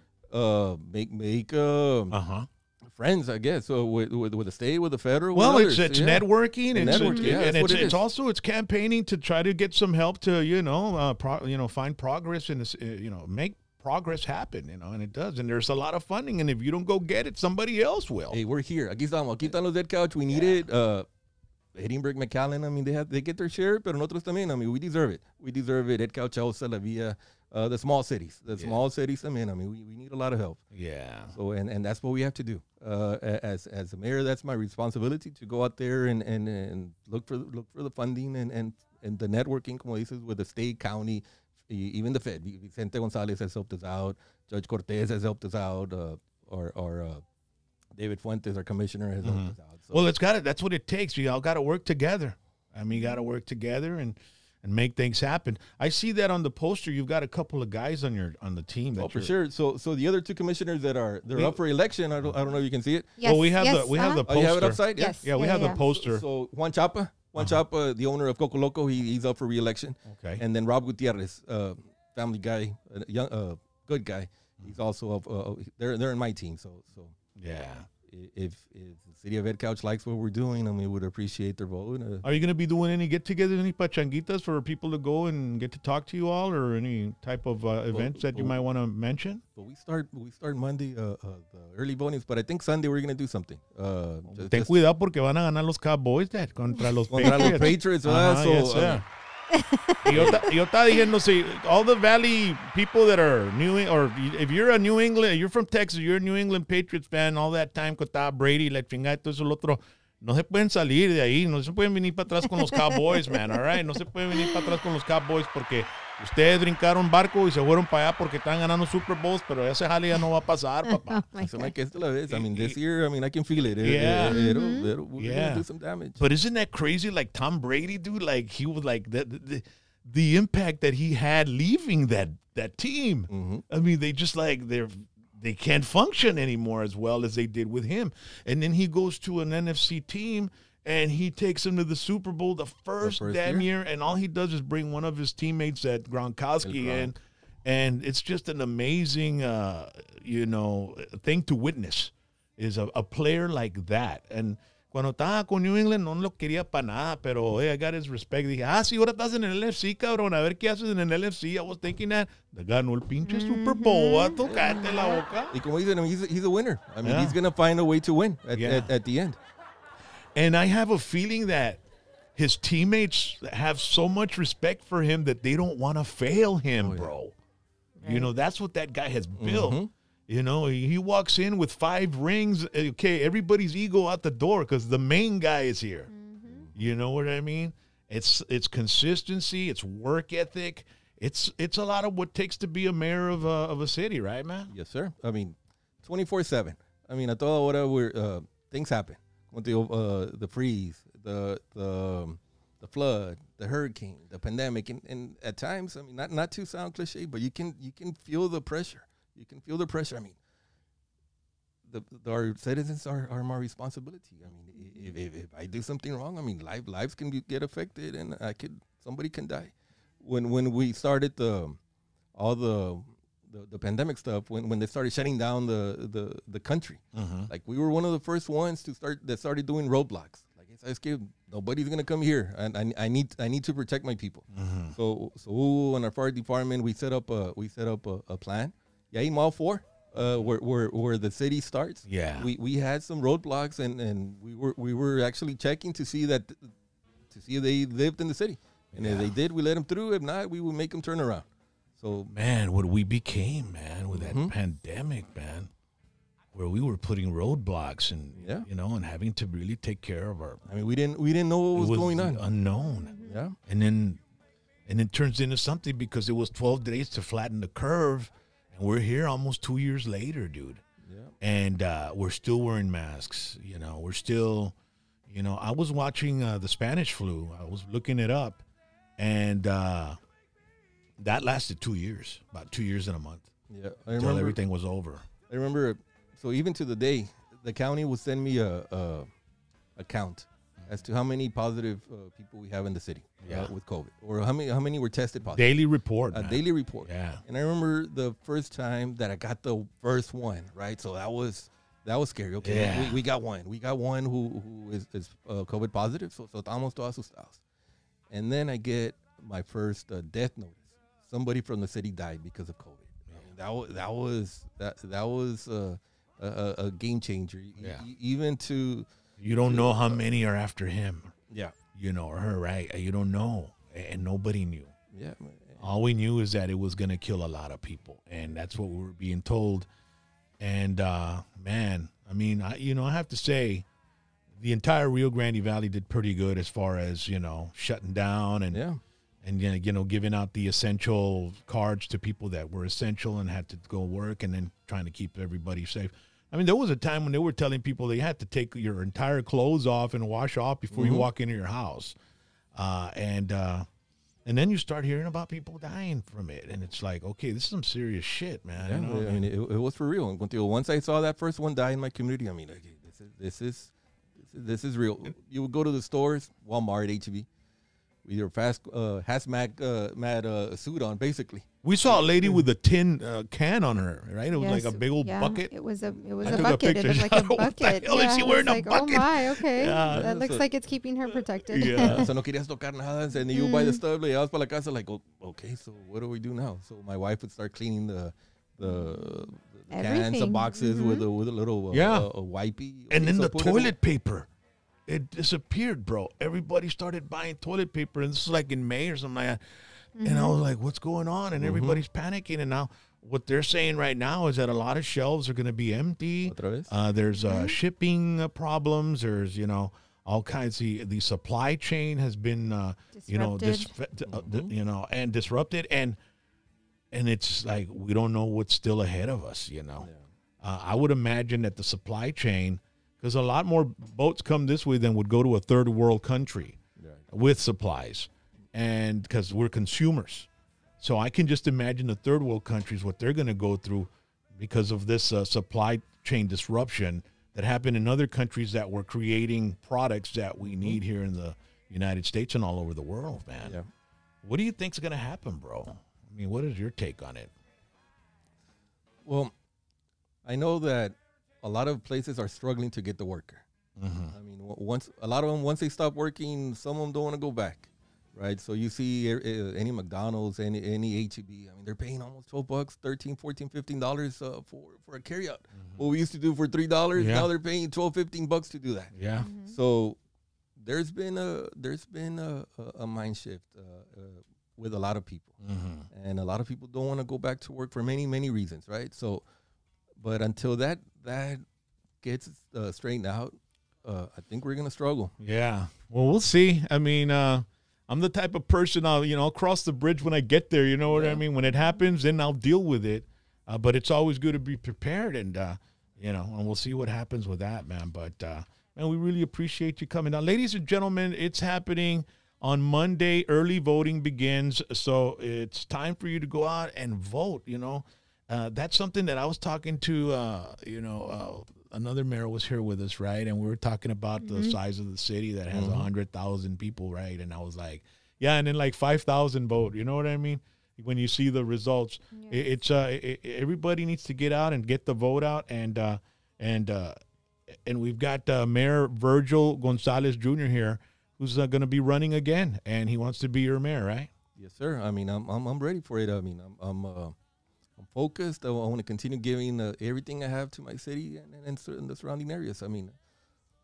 Speaker 3: make friends, I guess. So with the state, with the federal.
Speaker 1: Well,
Speaker 3: with
Speaker 1: it's
Speaker 3: others, yeah.
Speaker 1: networking,
Speaker 3: And
Speaker 1: it's
Speaker 3: networking, yeah,
Speaker 1: and
Speaker 3: that's what it
Speaker 1: it's
Speaker 3: is.
Speaker 1: also it's campaigning to try to get some help to find progress and make progress happen, and it does. And there's a lot of funding, and if you don't go get it, somebody else will.
Speaker 3: Hey, we're here. Aquí estamos. Aquí están los EDCOUCH. We need it. Edinburgh, McAllen. I mean, they get their share, pero nosotros también. I mean, we deserve it. We deserve it. EDCOUCH, Ausa, La Villa, the small cities. The small cities también. I mean, we need a lot of help.
Speaker 1: Yeah.
Speaker 3: So and that's what we have to do. As a mayor, that's my responsibility to go out there and look for the funding and the networking, como dices, with the state, county, even the Fed. Vicente Gonzalez has helped us out. Judge Cortez has helped us out. Or David Fuentes, our commissioner, has helped us out. So.
Speaker 1: Well, that's what it takes. You all got to work together. I mean, you got to work together and make things happen. I see that on the poster. You've got a couple of guys on the team. That
Speaker 3: For sure. So the other two commissioners they're up for election. I don't know if you can see it.
Speaker 2: Yes.
Speaker 1: Well, we have
Speaker 2: yes,
Speaker 1: the
Speaker 3: Oh,
Speaker 1: poster.
Speaker 3: you have it upside?
Speaker 2: Yes.
Speaker 1: Yeah, we have the poster.
Speaker 3: So Juan Chapa, the owner of Coco Loco, he's up for re-election.
Speaker 1: Okay.
Speaker 3: And then Rob Gutierrez, family guy, young, good guy. He's also they're in my team. So
Speaker 1: Yeah.
Speaker 3: If the city of EDCOUCH likes what we're doing, I mean, we would appreciate their vote.
Speaker 1: Are you going to be doing any get-togethers, any pachanguitas for people to go and get to talk to you all, or any type of events that you might want to mention?
Speaker 3: But we start Monday, the early votings, but I think Sunday we're going to do something.
Speaker 1: Ten cuidado porque van a ganar los Cowboys contra los
Speaker 3: Contra los
Speaker 1: Patriots.
Speaker 3: Patriots, ¿verdad?
Speaker 1: Yes, sir. Yo estaba diciendo, see, all the Valley people that are or if you're a New England, you're from Texas, you're a New England Patriots fan, all that time con estaba Brady, la chingada y todo eso, lo otro, no se pueden salir de ahí, no se pueden venir para atrás con los Cowboys, man, all right? No se pueden venir para atrás con los Cowboys porque ustedes brincaron barco y se fueron para allá porque están ganando Super Bowls, pero ese jale ya no va a pasar, papá.
Speaker 3: So like esta la vez. I mean, this year, I mean, I can feel it.
Speaker 1: Yeah.
Speaker 3: We're gonna do some damage.
Speaker 1: But isn't that crazy? Like Tom Brady, dude, like he was like the impact that he had leaving that team.
Speaker 3: Mm-hmm.
Speaker 1: I mean, they just like they can't function anymore as well as they did with him. And then he goes to an NFC team and he takes them to the Super Bowl the first damn year, and all he does is bring one of his teammates at Gronkowski in, and it's just an amazing thing to witness is a player like that. And cuando estaba con New England no lo quería para nada, pero I got his respect. Dije, sí, ahora estás en el NFC, cabrón, a ver qué haces en el NFC. I was thinking that. Ganó el pinche Super Bowl, vato, cállate la boca.
Speaker 3: Y como dicen, he's a winner. I mean,
Speaker 1: Yeah.
Speaker 3: he's going to find a way to win at the end.
Speaker 1: And I have a feeling that his teammates have so much respect for him that they don't want to fail him, bro. Right. You know, that's what that guy has built.
Speaker 3: Mm-hmm.
Speaker 1: You know, he walks in with 5 rings. Okay, everybody's ego out the door because the main guy is here. Mm-hmm. You know what I mean? It's consistency. It's work ethic. It's a lot of what it takes to be a mayor of a city, right, man?
Speaker 3: Yes, sir. I mean, 24/7. I mean, at toda hora things happen. The freeze, the flood, the hurricane, the pandemic, and at times, I mean, not to sound cliche, but you can feel the pressure. You can feel the pressure. I mean, our citizens are my responsibility. I mean, if I do something wrong, I mean, lives can get affected, and somebody can die. When we started all the pandemic stuff, when they started shutting down the country, like we were one of the first ones that started doing roadblocks. Like, it's nobody's gonna come here, and I need to protect my people. So in our fire department, we set up a plan. yeah, in Mall 4, where the city starts.
Speaker 1: Yeah.
Speaker 3: We had some roadblocks, and we were actually checking to see if they lived in the city. And if they did, we let them through. If not, we would make them turn around. So,
Speaker 1: man, what we became, man, with that pandemic, man, where we were putting roadblocks and and having to really take care of our.
Speaker 3: I mean, we didn't know what was going on.
Speaker 1: Unknown.
Speaker 3: Yeah.
Speaker 1: And it turns into something because it was 12 days to flatten the curve, and we're here almost 2 years later, dude.
Speaker 3: Yeah.
Speaker 1: And we're still wearing masks. We're still, I was watching the Spanish flu. I was looking it up, and that lasted 2 years, about 2 years and a month.
Speaker 3: Yeah,
Speaker 1: until everything was over.
Speaker 3: I remember. So even to the day, the county will send me a count as to how many positive people we have in the city with COVID, or how many were tested positive.
Speaker 1: Daily report.
Speaker 3: Daily report.
Speaker 1: Yeah.
Speaker 3: And I remember the first time that I got the first one, right? So that was scary. Okay,
Speaker 1: yeah.
Speaker 3: we got one. We got one who is COVID positive. So estamos todos asustados. And then I get my first death notice. Somebody from the city died because of COVID. I mean, that was a game changer.
Speaker 1: Yeah.
Speaker 3: Even to
Speaker 1: you don't know how many are after him.
Speaker 3: Yeah.
Speaker 1: Or her, right? You don't know, and nobody knew.
Speaker 3: Yeah.
Speaker 1: All we knew is that it was going to kill a lot of people, and that's what we were being told. And man, I mean, I have to say, the entire Rio Grande Valley did pretty good as far as shutting down and giving out the essential cards to people that were essential and had to go work, and then trying to keep everybody safe. I mean, there was a time when they were telling people they had to take your entire clothes off and wash off before you walk into your house. And then you start hearing about people dying from it. And it's like, okay, this is some serious shit, man.
Speaker 3: Yeah, I mean, it was for real. Once I saw that first one die in my community, I mean, okay, this is real. You would go to the stores, Walmart, H-E-B, with your hazmat suit on, basically.
Speaker 1: We saw a lady with a tin can on her, right? It was like a big old bucket.
Speaker 2: It was a bucket. It was like a bucket.
Speaker 1: Is she wearing a bucket?
Speaker 2: Oh my, okay. Yeah. That looks like it's keeping her protected.
Speaker 3: Yeah. So no querías tocar nada, and you buy the stuff, le llevas para la casa, like, okay, so what do we do now? So my wife would start cleaning the cans, the boxes with a little a wipey.
Speaker 1: And then the toilet paper. It disappeared, bro. Everybody started buying toilet paper, and this is like in May or something like that. And I was like, what's going on? And everybody's panicking. And now what they're saying right now is that a lot of shelves are going to be empty. There's shipping problems. There's, all kinds. The supply chain has been, and disrupted. And it's like we don't know what's still ahead of us, I would imagine that the supply chain, because a lot more boats come this way than would go to a third world country with supplies. And because we're consumers. So I can just imagine the third world countries, what they're going to go through because of this supply chain disruption that happened in other countries that were creating products that we need here in the United States and all over the world, man. Yeah. What do you think's going to happen, bro? I mean, what is your take on it?
Speaker 3: Well, I know that a lot of places are struggling to get the worker. I mean, once they stop working, some of them don't want to go back. Right, so you see any McDonald's, any H-E-B, I mean, they're paying almost $12, $13, $14, $15 for a carryout. What we used to do for $3, now they're paying $12, $15 to do that.
Speaker 1: Yeah.
Speaker 3: So there's been a mind shift with a lot of people, and a lot of people don't want to go back to work for many reasons, right? So, but until that gets straightened out, I think we're gonna struggle.
Speaker 1: Yeah. Well, we'll see. I mean, I'm the type of person I'll cross the bridge when I get there. You know what I mean? When it happens, then I'll deal with it. But it's always good to be prepared, and and we'll see what happens with that, man. But man, we really appreciate you coming down, ladies and gentlemen. It's happening on Monday. Early voting begins, so it's time for you to go out and vote. That's something that I was talking to. Another mayor was here with us, right? And we were talking about the size of the city that has 100,000 people, right? And I was like, yeah, and then like 5,000 vote. You know what I mean? When you see the results, everybody needs to get out and get the vote out, and we've got Mayor Virgil Gonzalez Jr. here, who's going to be running again, and he wants to be your mayor, right?
Speaker 3: Yes, sir. I mean, I'm ready for it. I mean, I'm focused. I want to continue giving everything I have to my city and the surrounding areas. I mean,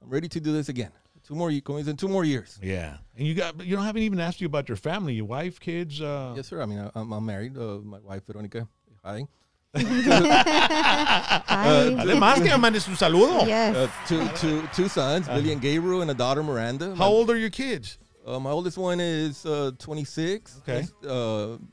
Speaker 3: I'm ready to do this again. 2 more years.
Speaker 1: Yeah. And you haven't even asked you about your family, your wife, kids.
Speaker 3: Yes, sir. I mean, I'm married. My wife, Veronica. Hi.
Speaker 1: Además que me mandes un saludo.
Speaker 2: Yes.
Speaker 3: Two sons, Billy and Gabriel, and a daughter, Miranda.
Speaker 1: How old are your kids?
Speaker 3: My oldest one is 26.
Speaker 1: Okay.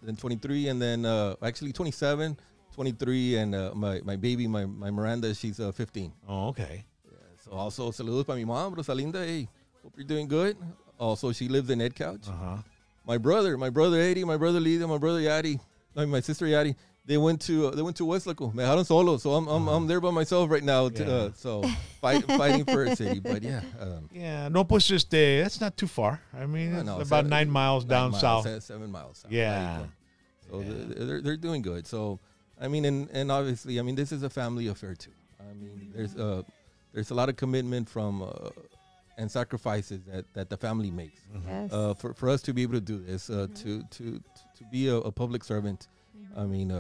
Speaker 3: Then 23, and then actually 27, 23, and my baby, my Miranda, she's 15.
Speaker 1: Oh, okay.
Speaker 3: Yeah, so also saludos para mi mom, Rosalinda. Hey, hope you're doing good. Also, she lives in EDCOUCH. My brother Eddie, my brother Lidia, my brother Yadi, my sister Yadi. They went to Westlaco. Me dejaron solo, so I'm there by myself right now. So fighting for a city, but yeah.
Speaker 1: No, pues that's not too far. I mean, it's about 9 miles down south.
Speaker 3: 7 miles south.
Speaker 1: Yeah.
Speaker 3: So they're doing good. So I mean, and obviously, I mean, this is a family affair too. I mean, there's a lot of commitment from and sacrifices that the family makes.
Speaker 2: Yes.
Speaker 3: For us to be able to do this, to be a public servant. I mean,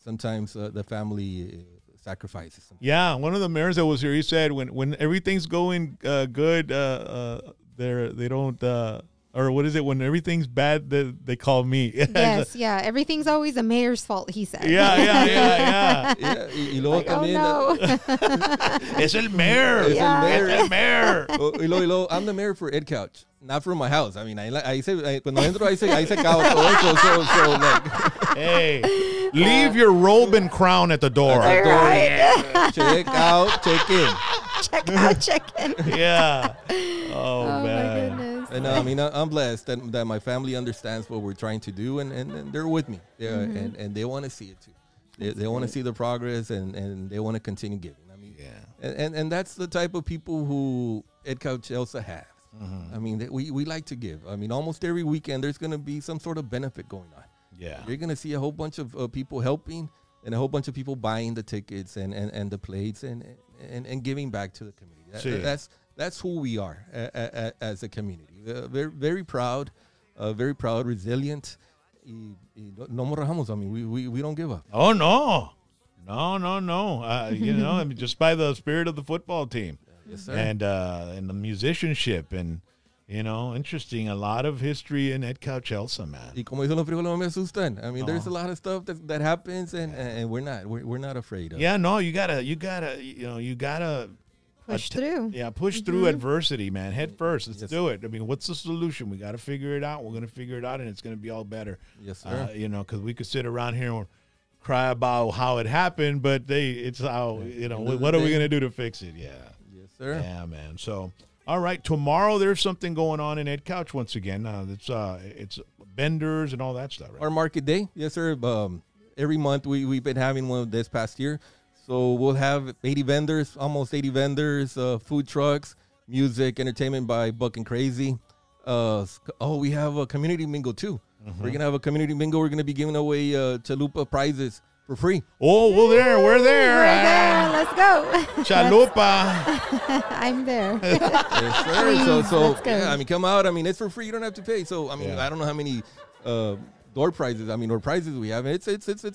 Speaker 3: sometimes the family sacrifices.
Speaker 1: Yeah, one of the mayors that was here, he said when everything's going good, they don't, or what is it? When everything's bad, they call me.
Speaker 2: Yes, yeah. Everything's always a mayor's fault, he said.
Speaker 1: Yeah.
Speaker 3: Y luego también,
Speaker 1: Es el mayor.
Speaker 3: Es el
Speaker 1: mayor.
Speaker 3: Y luego, I'm the mayor for EDCOUCH, not for my house. I mean, ahí cuando entro, ahí se acaba todo eso. So like,
Speaker 1: hey, leave your robe and crown at the door.
Speaker 2: All right.
Speaker 3: Check out, check in.
Speaker 2: Check out, check in.
Speaker 1: Yeah. Oh man.
Speaker 2: My goodness.
Speaker 3: And I mean, I'm blessed that my family understands what we're trying to do, and they're with me. And they want to see it too. They want to see the progress, and they want to continue giving. I mean, and that's the type of people who EDCOUCH Elsa has. I mean, we like to give. I mean, almost every weekend there's going to be some sort of benefit going on.
Speaker 1: Yeah,
Speaker 3: you're going to see a whole bunch of people helping, and a whole bunch of people buying the tickets and the plates and giving back to the community. That's who we are as a community. Very, very proud, resilient. No more rajamos. I mean, we don't give up.
Speaker 1: Oh no. You know, I mean, just by the spirit of the football team.
Speaker 3: Yes, sir.
Speaker 1: And the musicianship, and you know, interesting. A lot of history in EDCOUCH Elsa, man.
Speaker 3: Y como dicen los frijoles, no me asustan. I mean, there's a lot of stuff that happens, and we're not afraid of.
Speaker 1: Yeah, no, you gotta
Speaker 2: push through.
Speaker 1: Yeah, push through adversity, man. Head first. Let's do it. I mean, what's the solution? We got to figure it out. We're gonna figure it out, and it's gonna be all better.
Speaker 3: Yes, sir.
Speaker 1: You know, because we could sit around here and cry about how it happened, but it's how you know. What are we gonna do to fix it? Yeah.
Speaker 3: Yes, sir.
Speaker 1: Yeah, man. So, all right, tomorrow there's something going on in EDCOUCH once again. It's vendors and all that stuff. Right?
Speaker 3: Our market day, yes, sir. Every month we've been having one this past year. So we'll have 80 vendors, almost 80 vendors, food trucks, music, entertainment by Buck and Crazy. We have a community bingo too. We're going to have a community bingo. We're going to be giving away Chalupa prizes for free.
Speaker 1: Oh, we're there.
Speaker 2: We're there. Let's go.
Speaker 1: Chalupa.
Speaker 2: I'm there.
Speaker 3: Yes, sir.
Speaker 2: Please,
Speaker 3: so
Speaker 2: let's go.
Speaker 3: yeah, I mean, come out. I mean, it's for free. You don't have to pay. So, I mean, I don't know how many door prizes. I mean, or prizes we have. It's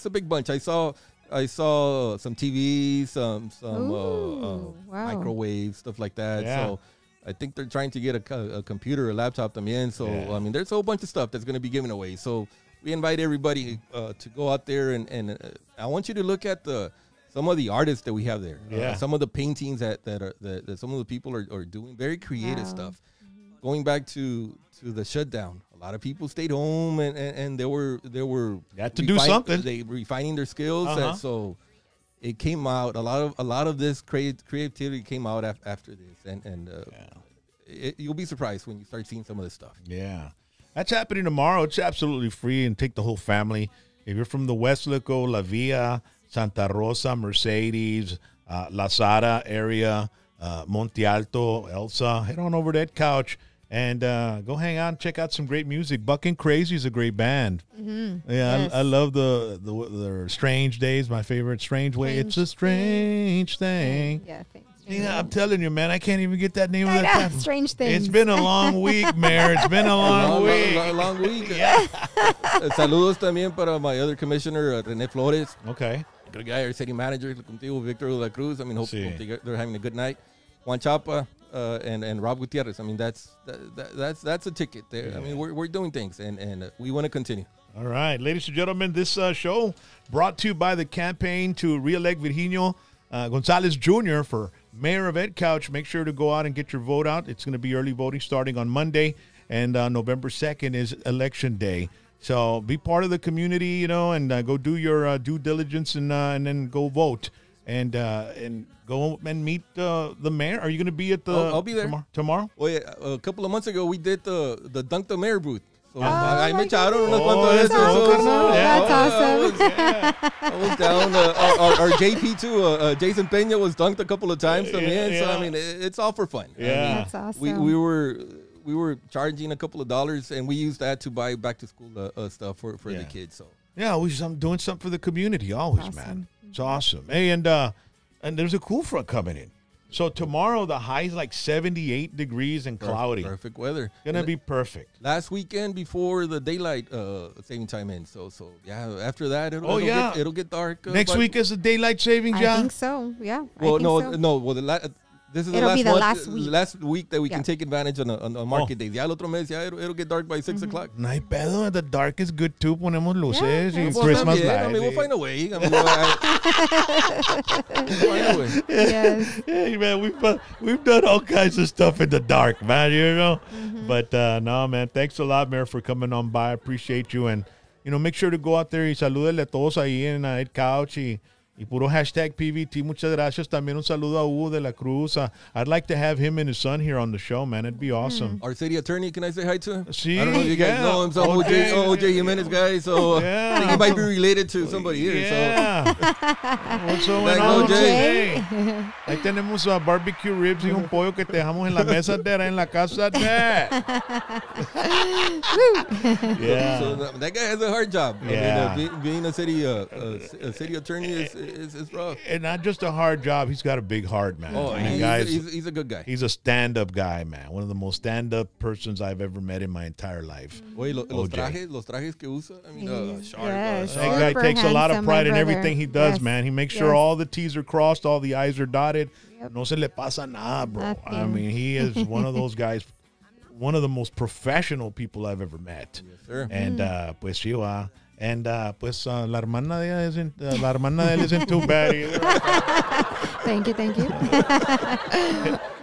Speaker 3: a big bunch. I saw some TVs, some
Speaker 2: wow.
Speaker 3: microwaves, stuff like that.
Speaker 1: Yeah.
Speaker 3: So I think they're trying to get a computer, a laptop también. So, I mean, there's a whole bunch of stuff that's going to be given away. So we invite everybody to go out there, and I want you to look at some of the artists that we have there.
Speaker 1: Yeah.
Speaker 3: Some of the paintings that some of the people are doing, very creative stuff. Going back to the shutdown, a lot of people stayed home and they were
Speaker 1: had to do something.
Speaker 3: They refining their skills, and so it came out. A lot of this creativity came out after this, and you'll be surprised when you start seeing some of this stuff.
Speaker 1: Yeah, that's happening tomorrow. It's absolutely free, and take the whole family. If you're from the Westlaco, La Villa, Santa Rosa, Mercedes, La Sara area, Monte Alto, Elsa, head on over to EDCOUCH and go hang out and check out some great music. Buck and Crazy is a great band.
Speaker 2: Mm-hmm.
Speaker 1: Yeah,
Speaker 2: Yes.
Speaker 1: I love the Strange Days, my favorite. Strange Way. It's a strange thing.
Speaker 2: Yeah, thanks.
Speaker 1: Yeah, I'm telling you, man, I can't even get that name of that time.
Speaker 2: Strange things.
Speaker 1: It's been a long week, Mayor. It's been a long week.
Speaker 3: Long week.
Speaker 1: Yeah.
Speaker 3: Saludos también para my other commissioner, René Flores.
Speaker 1: Okay.
Speaker 3: Good guy, our city manager, contigo, Victor de la Cruz. I mean, hope
Speaker 1: Sí.
Speaker 3: they're having a good night. Juan Chapa and Rob Gutierrez. I mean, that's a ticket there.
Speaker 1: Yeah.
Speaker 3: I mean, we're doing things, and we want to continue.
Speaker 1: All right, ladies and gentlemen, this show brought to you by the campaign to re-elect Virginio Gonzalez Jr. for mayor of EDCOUCH. Make sure to go out and get your vote out. It's going to be early voting starting on Monday, and November 2nd is election day. So be part of the community, you know, and go do your due diligence and then go vote and go and meet the mayor. Are you going to be at the?
Speaker 3: I'll be there
Speaker 1: tomorrow.
Speaker 3: Well, yeah, a couple of months ago, we did the Dunk the Mayor booth. So
Speaker 2: my
Speaker 3: I me echaron unos
Speaker 2: goodness.
Speaker 3: cuantos
Speaker 2: That's awesome.
Speaker 3: I was down. Our JP too, Jason Peña was dunked a couple of times.
Speaker 1: Yeah.
Speaker 3: So I mean, it's all for fun.
Speaker 1: Yeah.
Speaker 3: I mean,
Speaker 2: That's awesome.
Speaker 3: we were charging a couple of dollars, and we used that to buy back to school stuff for the kids. So
Speaker 1: yeah, I'm doing something for the community always,
Speaker 2: Awesome.
Speaker 1: man. It's awesome. Hey, and there's a cool front coming in. So tomorrow the high is like 78 degrees and cloudy.
Speaker 3: Perfect weather.
Speaker 1: Gonna be perfect.
Speaker 3: Last weekend before the daylight saving time ends. So yeah, after that it'll get dark.
Speaker 1: Next week is the daylight savings,
Speaker 2: I think so. Yeah.
Speaker 3: Well,
Speaker 2: I think so.
Speaker 3: Well, this is
Speaker 2: It'll be the
Speaker 3: last
Speaker 2: last
Speaker 3: week that we can
Speaker 2: Yeah.
Speaker 3: take advantage on market days. Ya el otro mes, it'll get dark by 6 o'clock.
Speaker 1: No hay pedo. The dark is good too. Ponemos luces y
Speaker 2: that's
Speaker 1: Christmas
Speaker 3: Well,
Speaker 1: lights.
Speaker 3: I mean, we'll find a way. I mean, we'll find a way.
Speaker 2: Yes.
Speaker 1: Hey, man, we've done all kinds of stuff in the dark, man, you know. But no, man, thanks a lot, Mayor, for coming on by. I appreciate you. And, you know, make sure to go out there y salúdele a todos ahí en EDCOUCH y puro hashtag PVT. Muchas gracias. También un saludo a Hugo de la Cruz. I'd like to have him and his son here on the show, man. It'd be awesome.
Speaker 3: Our city attorney, can I say hi to him?
Speaker 1: Sí,
Speaker 3: I don't know if you guys
Speaker 1: yeah.
Speaker 3: know him. So OJ Jimenez guy. So
Speaker 1: Yeah.
Speaker 3: I think he might be related to somebody here.
Speaker 1: Yeah. What's going
Speaker 3: Thank
Speaker 1: on,
Speaker 3: you, Jay.
Speaker 1: Jay? Ahí tenemos barbecue ribs y un pollo que te dejamos en la mesa de en la casa de. Yeah.
Speaker 3: So that guy has a hard job.
Speaker 1: Yeah.
Speaker 3: I mean, being a city attorney is rough.
Speaker 1: And not just a hard job, he's got a big heart, man.
Speaker 3: Oh,
Speaker 1: I mean,
Speaker 3: he's a good guy.
Speaker 1: he's a stand-up guy, man. One of the most stand-up persons I've ever met in my entire life.
Speaker 3: Oye, los
Speaker 1: OJ.
Speaker 3: trajes que usa. I mean, sharp.
Speaker 2: Yes.
Speaker 1: That guy
Speaker 2: Super
Speaker 1: takes a lot of
Speaker 2: handsome,
Speaker 1: pride
Speaker 2: my
Speaker 1: in
Speaker 2: brother.
Speaker 1: everything he does,
Speaker 2: Yes.
Speaker 1: man. He makes sure
Speaker 2: Yes.
Speaker 1: all the T's are crossed, all the I's are dotted.
Speaker 2: Yep.
Speaker 1: No se le pasa nada, bro. I
Speaker 2: Nothing.
Speaker 1: mean, he is one of those guys, one of the most professional people I've ever met.
Speaker 3: Yes, sir.
Speaker 1: And pues sí, va. And pues la hermana de ella isn't la hermana de él isn't too bad either.
Speaker 2: Thank you.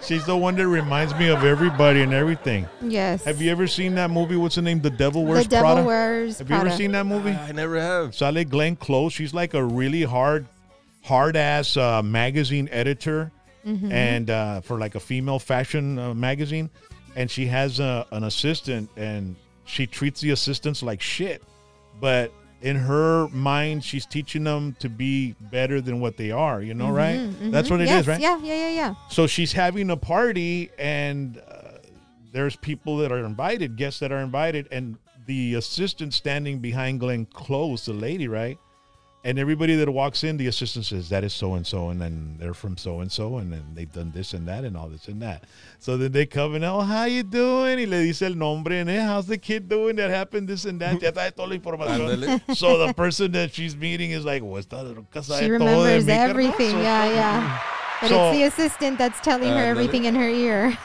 Speaker 1: She's the one that reminds me of everybody and everything.
Speaker 2: Yes.
Speaker 1: Have you ever seen that movie? What's the name? The Devil Wears
Speaker 2: The Devil
Speaker 1: Prada.
Speaker 2: Wears
Speaker 1: Have you ever
Speaker 2: Prada.
Speaker 1: seen that movie?
Speaker 3: I never have.
Speaker 1: Sale Glenn Close. She's like a really hard ass magazine editor, and for like a female fashion magazine, and she has an assistant, and she treats the assistants like shit, but in her mind, she's teaching them to be better than what they are. You know, right? That's what it is, right?
Speaker 2: Yeah.
Speaker 1: So she's having a party, and there's people that are invited, guests that are invited, and the assistant standing behind Glenn Close, the lady, right? And everybody that walks in, the assistant says, that is so-and-so, and then they're from so-and-so, and then they've done this and that and all this and that. So then they come and, oh, how you doing? Y le dice el nombre, and how's the kid doing? That happened, this and that. Ya trae toda la información.
Speaker 3: Ándale.
Speaker 1: So the person that she's meeting is like, well, esta loca sabe
Speaker 2: She
Speaker 1: todo de
Speaker 2: remembers
Speaker 1: mí, carnal."
Speaker 2: everything.
Speaker 1: So-
Speaker 2: Yeah. But
Speaker 1: So-
Speaker 2: it's the assistant that's telling her
Speaker 3: Ándale.
Speaker 2: everything in her ear.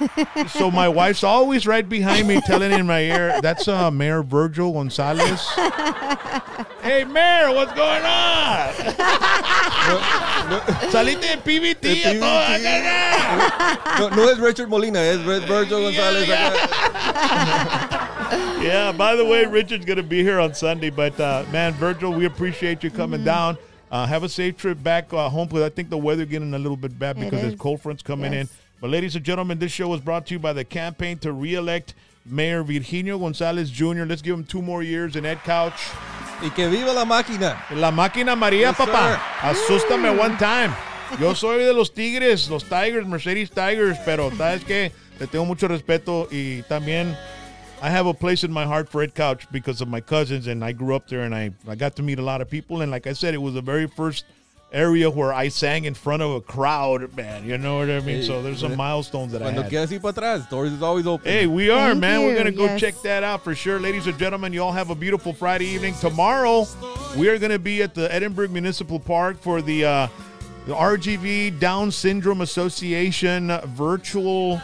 Speaker 1: So my wife's always right behind me telling in my ear, that's Mayor Virgil Gonzalez. Hey, Mayor, what's going on? Salite de PVT.
Speaker 3: De
Speaker 1: a toda
Speaker 3: PVT.
Speaker 1: cara.
Speaker 3: No es Richard Molina, es Virgil Gonzalez.
Speaker 1: Yeah, by the way, Richard's going to be here on Sunday. But, man, Virgil, we appreciate you coming down. Have a safe trip back home, because I think the weather getting a little bit bad because
Speaker 2: It
Speaker 1: there's
Speaker 2: is.
Speaker 1: cold fronts coming in.
Speaker 2: Yes.
Speaker 1: But, ladies and gentlemen, this show was brought to you by the campaign to re-elect Mayor Virginio Gonzalez Jr. Let's give him 2 more years in EDCOUCH.
Speaker 3: Y que viva la máquina.
Speaker 1: La máquina María,
Speaker 3: Yes,
Speaker 1: papá.
Speaker 3: sir.
Speaker 1: Asústame one time. Yo soy de los Tigres, los Tigers, Mercedes Tigers, pero sabes que le tengo mucho respeto, y también I have a place in my heart for EDCOUCH because of my cousins, and I grew up there, and I got to meet a lot of people, and like I said, it was the very first area where I sang in front of a crowd, man. You know what I mean? So there's some milestones that I had.
Speaker 3: Quieras ir para atrás, doors is always open.
Speaker 1: Hey, we are,
Speaker 2: Thank
Speaker 1: man.
Speaker 2: you.
Speaker 1: We're going to go
Speaker 2: Yes.
Speaker 1: check that out for sure. Ladies and gentlemen, you all have a beautiful Friday evening. Tomorrow, we are going to be at the Edinburgh Municipal Park for the RGV Down Syndrome Association virtual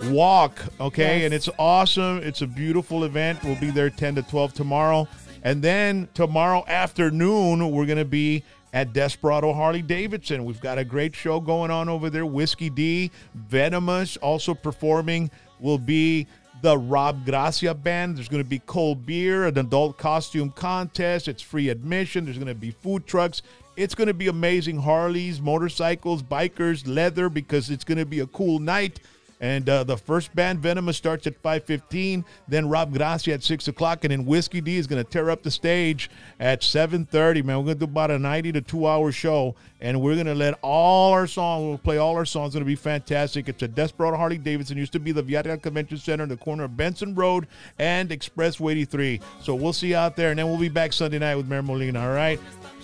Speaker 1: walk, okay?
Speaker 2: Yes.
Speaker 1: And it's awesome. It's a beautiful event. We'll be there 10 to 12 tomorrow. And then tomorrow afternoon, we're going to be at Desperado Harley Davidson. We've got a great show going on over there. Whiskey D, Venomous, also performing will be the Rob Gracia Band. There's going to be cold beer, an adult costume contest. It's free admission. There's going to be food trucks. It's going to be amazing. Harleys, motorcycles, bikers, leather, because it's going to be a cool night. And the first band, Venomous, starts at 5:15. Then Rob Gracia at 6 o'clock. And then Whiskey D is going to tear up the stage at 7:30, man. We're going to do about a 90 to 2-hour show. And we're going to let all our songs, we'll play all our songs. It's going to be fantastic. It's at Desperado Harley Davidson. Used to be the Villarreal Convention Center in the corner of Benson Road and Expressway 83. So we'll see you out there. And then we'll be back Sunday night with Mayor Molina, all right?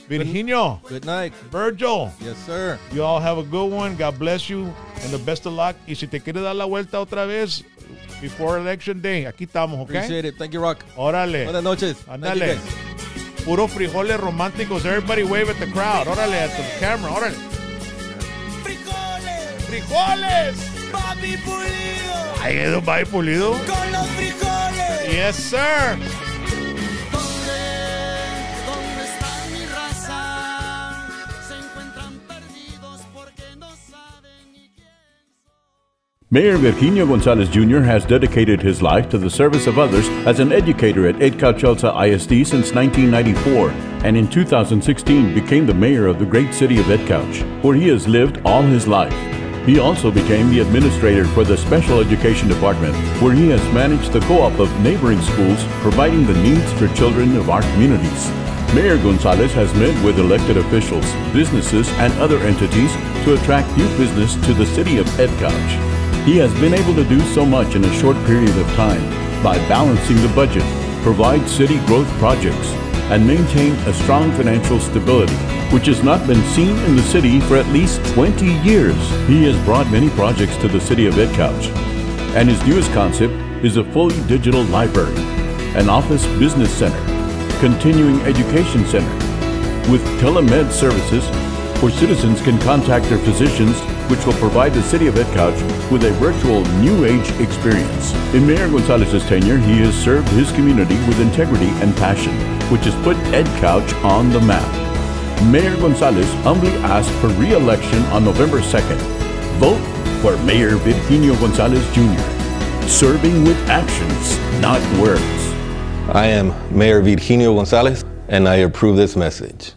Speaker 1: Virginio.
Speaker 3: Good night.
Speaker 1: Virgil.
Speaker 3: Yes, sir.
Speaker 1: You all have a good one. God bless you. And the best of luck. Y si te quieres dar la vuelta otra vez, before Election Day, aquí estamos, ¿ok?
Speaker 3: Appreciate it. Thank you, Rock.
Speaker 1: Órale.
Speaker 3: Buenas noches. Thank you,
Speaker 1: Ándale.
Speaker 3: guys.
Speaker 1: Puro frijoles románticos. Everybody wave at the crowd. Órale, at the camera. Órale.
Speaker 4: Frijoles,
Speaker 1: Frijoles.
Speaker 4: papi pulido,
Speaker 1: Ahí es un papi pulido.
Speaker 4: con los frijoles.
Speaker 1: Yes, sir.
Speaker 4: ¿Dónde está mi raza? Se encuentran perdidos porque no saben ni quién soy.
Speaker 5: Mayor Virginio Gonzalez Jr. has dedicated his life to the service of others as an educator at EDCOUCH ISD since 1994, and in 2016 became the mayor of the great city of EDCOUCH, where he has lived all his life. He also became the administrator for the Special Education Department, where he has managed the co-op of neighboring schools, providing the needs for children of our communities. Mayor Gonzalez has met with elected officials, businesses, and other entities to attract new business to the city of EDCOUCH. He has been able to do so much in a short period of time by balancing the budget, provide city growth projects, and maintain a strong financial stability, which has not been seen in the city for at least 20 years. He has brought many projects to the city of EDCOUCH, and his newest concept is a fully digital library, an office business center, continuing education center, with telemed services where citizens can contact their physicians, which will provide the city of EDCOUCH with a virtual new age experience. In Mayor Gonzalez's tenure, he has served his community with integrity and passion, which has put EDCOUCH on the map. Mayor Gonzalez humbly asks for re-election on November 2nd. Vote for Mayor Virginio Gonzalez Jr., serving with actions, not words.
Speaker 3: I am Mayor Virginio Gonzalez, and I approve this message.